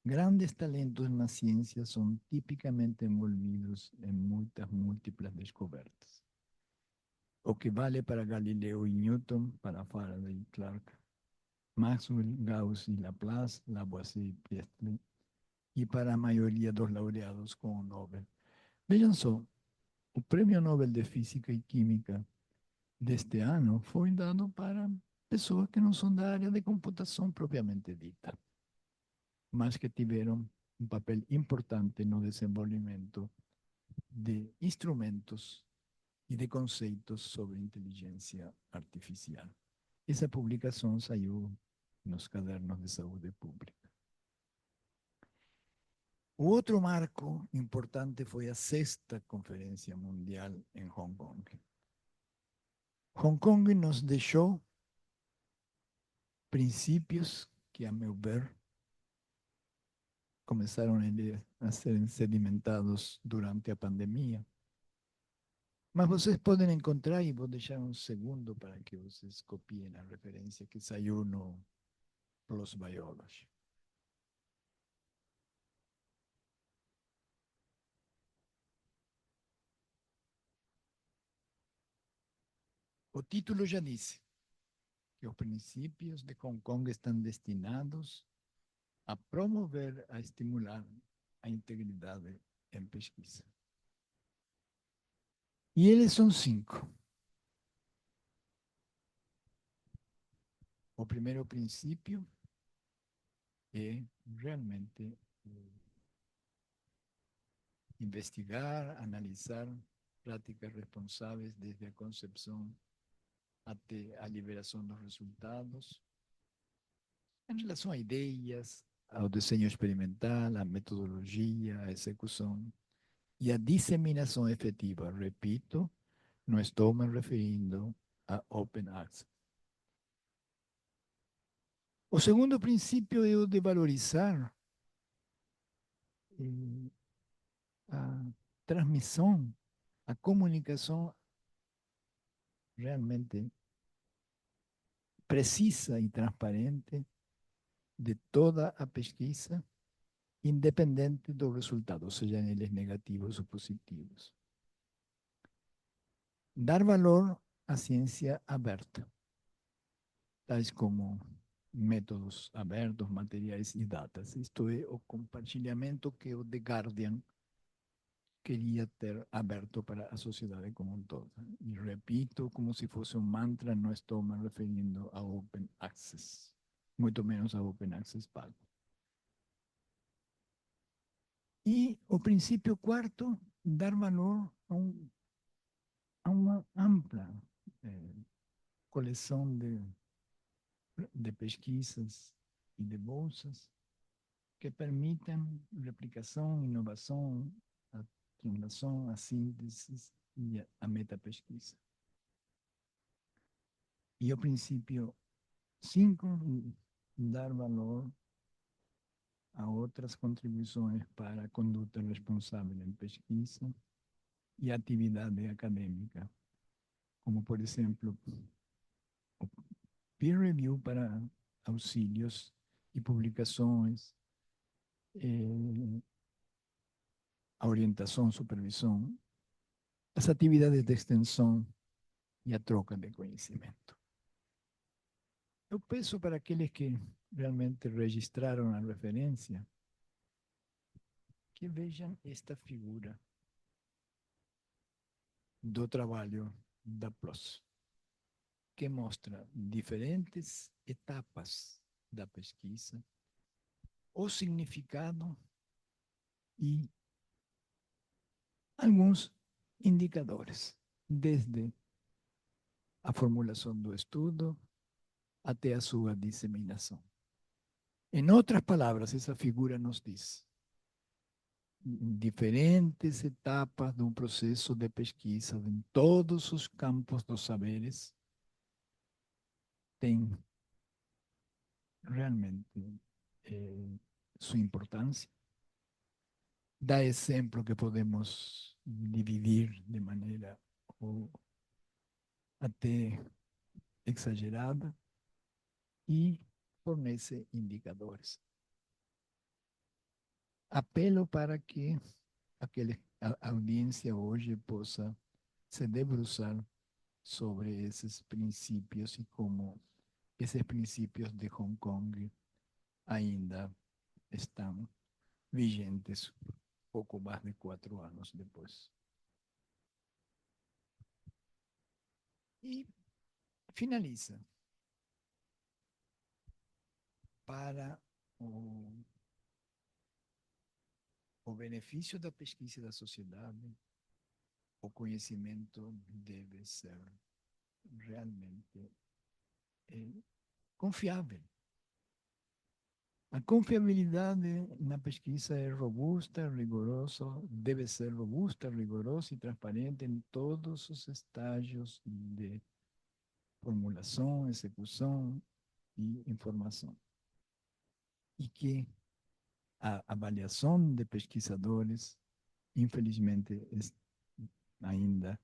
grandes talentos na ciência são tipicamente envolvidos em muitas múltiplas descobertas. O que vale para Galileu e Newton, para Faraday e Clark, Maxwell, Gauss e Laplace, Lavoisier e Priestley, e para a maioria dos laureados com o Nobel. Vejam só, o Prêmio Nobel de Física e Química deste ano foi dado para pessoas que não são da área de computação propriamente dita, mas que tiveram um papel importante no desenvolvimento de instrumentos e de conceitos sobre inteligência artificial. Essa publicação saiu nos cadernos de saúde pública. O outro marco importante foi a 6ª Conferência Mundial em Hong Kong. Hong Kong nos deixou princípios que, a meu ver, começaram a ser sedimentados durante a pandemia. Mas vocês podem encontrar, e vou deixar um segundo para que vocês copiem a referência que saiu no PLOS Biology. O título já disse que os princípios de Hong Kong estão destinados a promover, a estimular a integridade em pesquisa. E eles são 5. O primeiro princípio é realmente investigar, analisar práticas responsáveis desde a concepção até a liberação dos resultados, em relação a ideias, ao desenho experimental, à metodologia, à execução e à disseminação efetiva. Repito, não estou me referindo a Open Access. O segundo princípio é o de valorizar a transmissão, a comunicação realmente precisa e transparente de toda a pesquisa, independente dos resultados, sejam eles negativos ou positivos. Dar valor à ciência aberta, tais como métodos abertos, materiais e datas. Isto é o compartilhamento que o The Guardian queria ter aberto para a sociedade como um todo. E repito, como se fosse um mantra, não estou me referindo a Open Access, muito menos a Open Access pago. E o princípio quarto, dar valor a uma ampla coleção de pesquisas e de bolsas que permitem replicação, inovação, a translação, a síntese e a metapesquisa. E o princípio 5, dar valor a outras contribuições para a conduta responsável em pesquisa e atividade acadêmica, como, por exemplo, o peer review para auxílios e publicações, a orientação, supervisão, as atividades de extensão e a troca de conhecimento. Eu peço para aqueles que realmente registraram a referência que vejam esta figura do trabalho da PLOS, que mostra diferentes etapas da pesquisa, o significado e alguns indicadores, desde a formulação do estudo até a sua disseminação. Em outras palavras, essa figura nos diz diferentes etapas de um processo de pesquisa em todos os campos dos saberes tem realmente sua importância. Dá exemplo que podemos dividir de maneira até exagerada e fornece indicadores. Apelo para que a audiência hoje possa se debruçar sobre esses princípios e como esses princípios de Hong Kong ainda estão vigentes pouco mais de 4 anos depois. E finaliza para o benefício da pesquisa e da sociedade, o conhecimento deve ser realmente confiável. A confiabilidade na pesquisa é robusta, rigorosa, deve ser robusta, rigorosa e transparente em todos os estágios de formulação, execução e informação. E que a avaliação de pesquisadores, infelizmente, ainda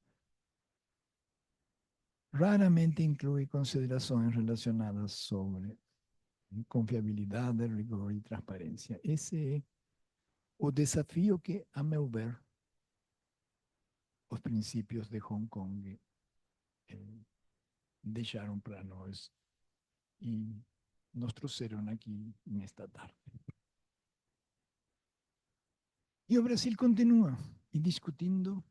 raramente inclui considerações relacionadas sobre confiabilidade, rigor e transparência. Esse é o desafio que, a meu ver, os princípios de Hong Kong deixaram para nós e nos trouxeram aqui nesta tarde. E o Brasil continua discutindo,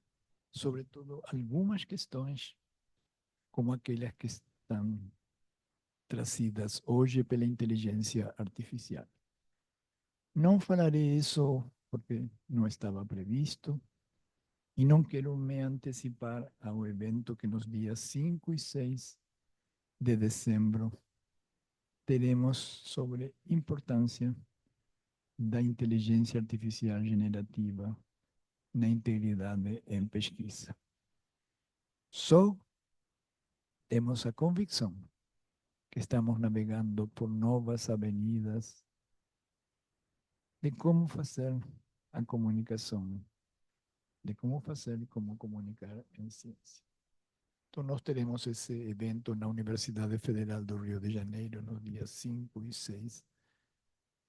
sobretudo, algumas questões, como aquelas que estão trazidas hoje pela inteligência artificial. Não falarei isso porque não estava previsto e não quero me antecipar ao evento que nos dias 5 e 6 de dezembro teremos sobre a importância da inteligência artificial generativa na integridade em pesquisa. Só temos a convicção que estamos navegando por novas avenidas de como fazer a comunicação, de como fazer e como comunicar em ciência. Então, nós teremos esse evento na Universidade Federal do Rio de Janeiro, nos dias 5 e 6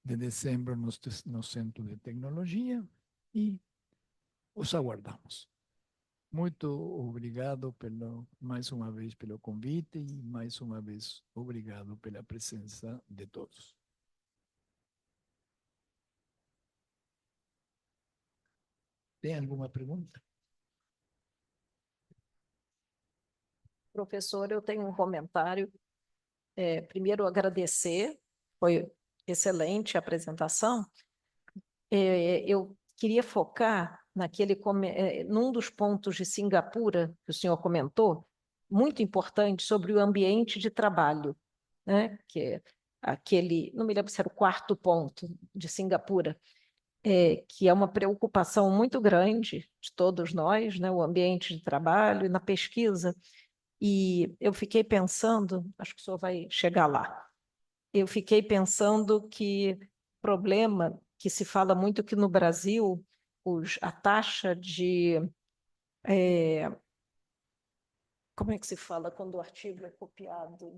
de dezembro, no Centro de Tecnologia, e os aguardamos. Muito obrigado mais uma vez pelo convite e mais uma vez obrigado pela presença de todos. Tem alguma pergunta? Professor, eu tenho um comentário. Primeiro, agradecer, foi excelente a apresentação. Eu queria focar num dos pontos de Singapura que o senhor comentou, muito importante, sobre o ambiente de trabalho, né? Que é aquele, não me lembro se era o quarto ponto de Singapura, que é uma preocupação muito grande de todos nós, né? O ambiente de trabalho e na pesquisa. E eu fiquei pensando, acho que o senhor vai chegar lá, eu fiquei pensando que problema que se fala muito que no Brasil a taxa de como é que se fala quando o artigo é copiado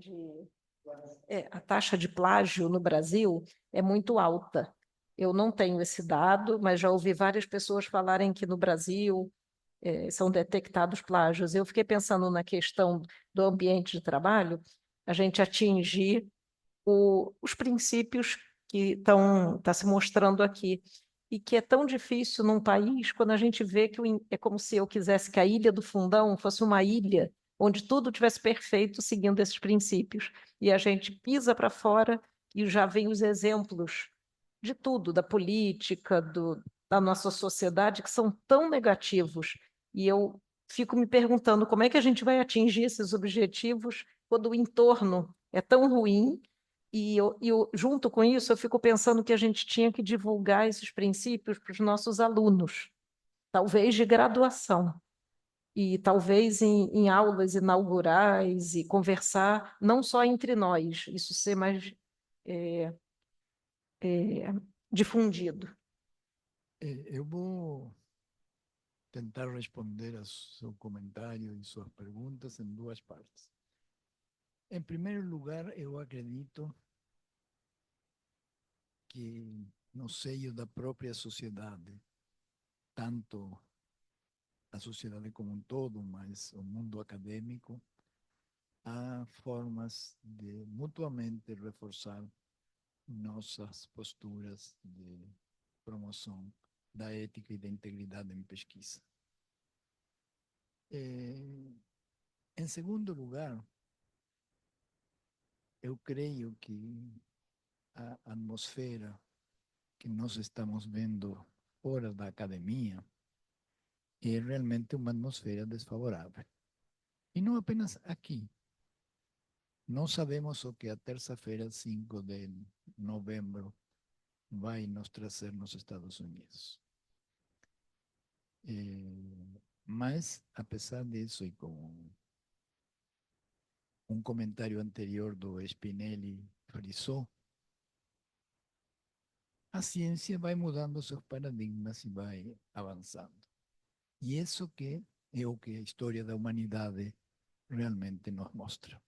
a taxa de plágio no Brasil é muito alta. Eu não tenho esse dado, mas já ouvi várias pessoas falarem que no Brasil são detectados plágios. Eu fiquei pensando na questão do ambiente de trabalho, a gente atingir os princípios que tá se mostrando aqui. E que é tão difícil num país quando a gente vê que é como se eu quisesse que a Ilha do Fundão fosse uma ilha onde tudo tivesse perfeito seguindo esses princípios. E a gente pisa para fora e já vem os exemplos de tudo, da política, da nossa sociedade, que são tão negativos. E eu fico me perguntando como é que a gente vai atingir esses objetivos quando o entorno é tão ruim junto com isso, eu fico pensando que a gente tinha que divulgar esses princípios para os nossos alunos, talvez de graduação, e talvez em aulas inaugurais, e conversar não só entre nós, isso ser mais é, é, difundido. Eu vou tentar responder a seu comentário e suas perguntas em duas partes. Em primeiro lugar, eu acredito que no seio da própria sociedade, tanto a sociedade como um todo, mas o mundo acadêmico, há formas de mutuamente reforçar nossas posturas de promoção da ética e da integridade em pesquisa. Em segundo lugar, eu creio que a atmosfera que nós estamos vendo fora da academia é realmente uma atmosfera desfavorável. E não apenas aqui. Não sabemos o que a terça-feira, 5 de novembro, vai nos trazer nos Estados Unidos. Mas, apesar disso, e como um comentário anterior do Spinelli frisou, a ciência vai mudando seus paradigmas e vai avançando. E isso que é o que a história da humanidade realmente nos mostra.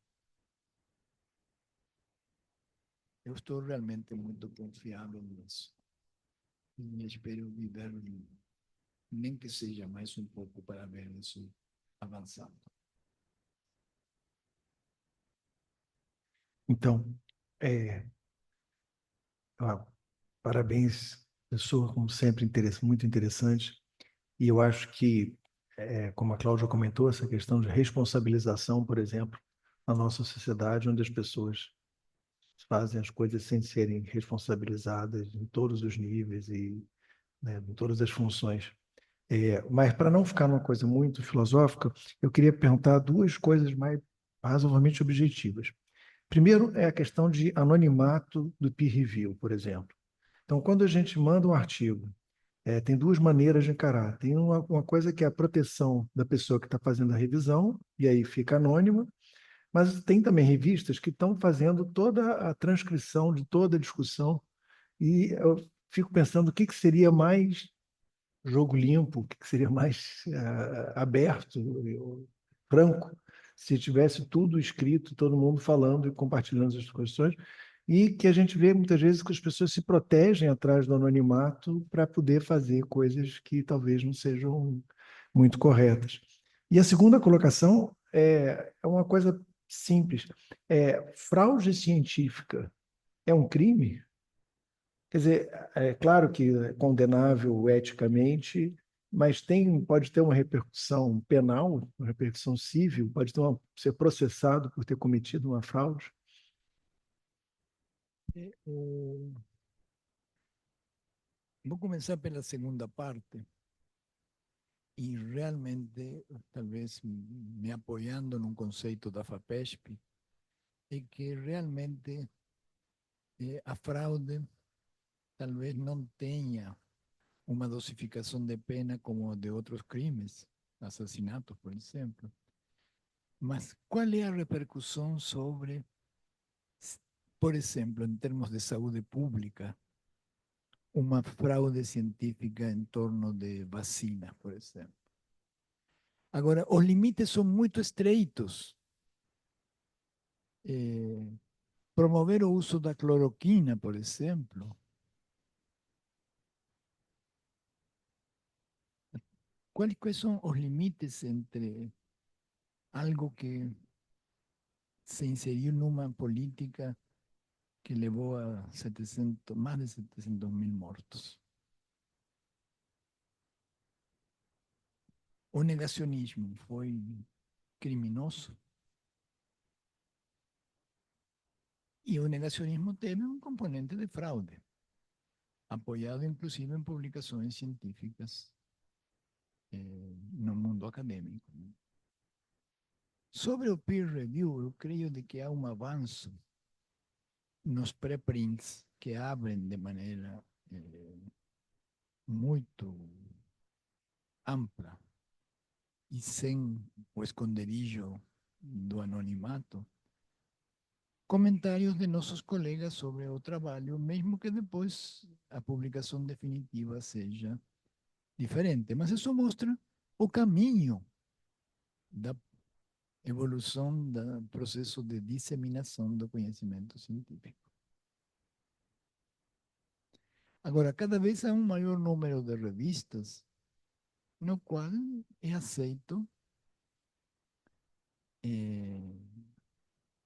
Eu estou realmente muito confiável nisso. E espero viver, nem que seja mais um pouco, para ver isso avançando. Então, parabéns, pessoa, como sempre, muito interessante. E eu acho que, como a Cláudia comentou, essa questão de responsabilização, por exemplo, na nossa sociedade, onde as pessoas fazem as coisas sem serem responsabilizadas em todos os níveis e, né, em todas as funções. Mas, para não ficar numa coisa muito filosófica, eu queria perguntar duas coisas mais razoavelmente objetivas. Primeiro é a questão de anonimato do peer review, por exemplo. Então, quando a gente manda um artigo, tem duas maneiras de encarar. Tem uma coisa que é a proteção da pessoa que está fazendo a revisão, e aí fica anônima, mas tem também revistas que estão fazendo toda a transcrição de toda a discussão, e eu fico pensando o que seria mais jogo limpo, o que seria mais aberto, franco, se tivesse tudo escrito, todo mundo falando e compartilhando as questões, e que a gente vê muitas vezes que as pessoas se protegem atrás do anonimato para poder fazer coisas que talvez não sejam muito corretas. E a segunda colocação é uma coisa simples. Fraude científica é um crime? Quer dizer, é claro que é condenável eticamente mas pode ter uma repercussão penal, uma repercussão civil, pode ser processado por ter cometido uma fraude? O- Vou começar pela segunda parte e realmente, talvez me apoiando num conceito da FAPESP, é que realmente a fraude talvez não tenha uma dosificação de pena como de outros crimes, assassinatos, por exemplo. Mas qual é a repercussão sobre, por exemplo, em termos de saúde pública, uma fraude científica em torno de vacinas, por exemplo? Agora, os limites são muito estreitos. Promover o uso da cloroquina, por exemplo, quais são os limites entre algo que se inseriu numa política que levou a 700, mais de 700.000 mortos? O negacionismo foi criminoso e o negacionismo teve um componente de fraude, apoiado inclusive em publicações científicas no mundo acadêmico. Sobre o peer review, eu creio de que há um avanço nos preprints que abrem de maneira muito ampla e sem o esconderijo do anonimato, comentários de nossos colegas sobre o trabalho, mesmo que depois a publicação definitiva seja diferente. Mas isso mostra o caminho da evolução do processo de disseminação do conhecimento científico. Agora, cada vez há um maior número de revistas no qual é aceito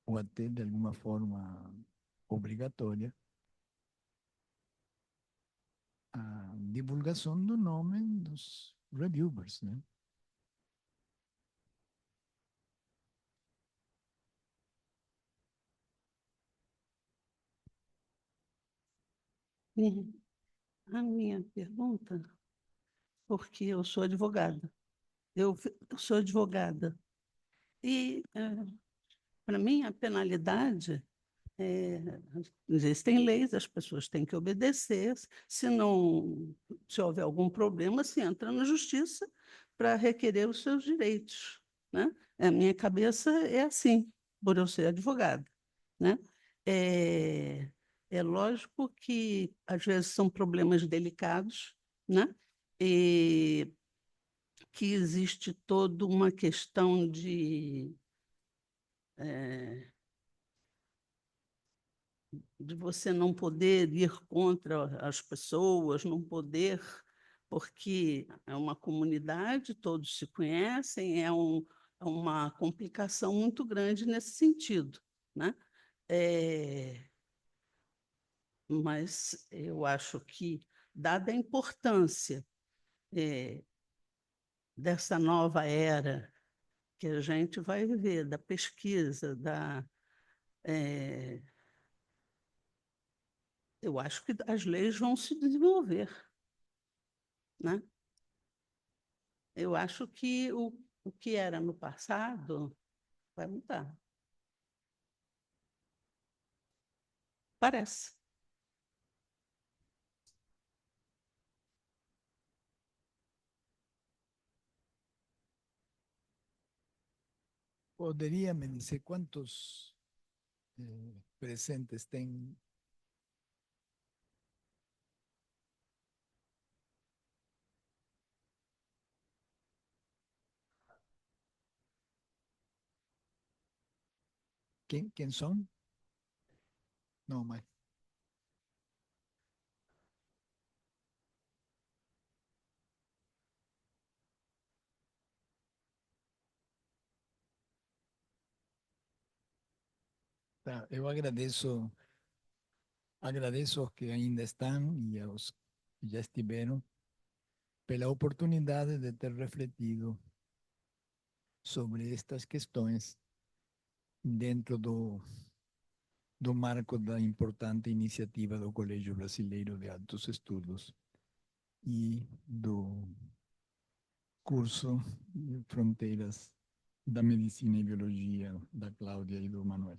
ou até de alguma forma obrigatória a divulgação do nome dos reviewers, né? A minha pergunta, porque eu sou advogada. Eu sou advogada. E, para mim, a penalidade existem leis, as pessoas têm que obedecer. Se houver algum problema, se entra na justiça para requerer os seus direitos, né? A minha cabeça é assim, por eu ser advogada, né? É, é lógico que às vezes são problemas delicados, né? E que existe toda uma questão eh, de você não poder ir contra as pessoas, não poder, porque é uma comunidade, todos se conhecem, é uma complicação muito grande nesse sentido, né? É, mas eu acho que, dada a importância dessa nova era que a gente vai viver, da pesquisa, eu acho que as leis vão se desenvolver, né? Eu acho que o que era no passado vai mudar. Parece. Poderia me dizer quantos presentes tem? Quem são? Não, mas tá, eu agradeço aos que ainda estão e aos que já estiveram. pela oportunidade de ter refletido sobre estas questões dentro do marco da importante iniciativa do Colégio Brasileiro de Altos Estudos e do curso de Fronteiras da Medicina e Biologia da Cláudia e do Manuel.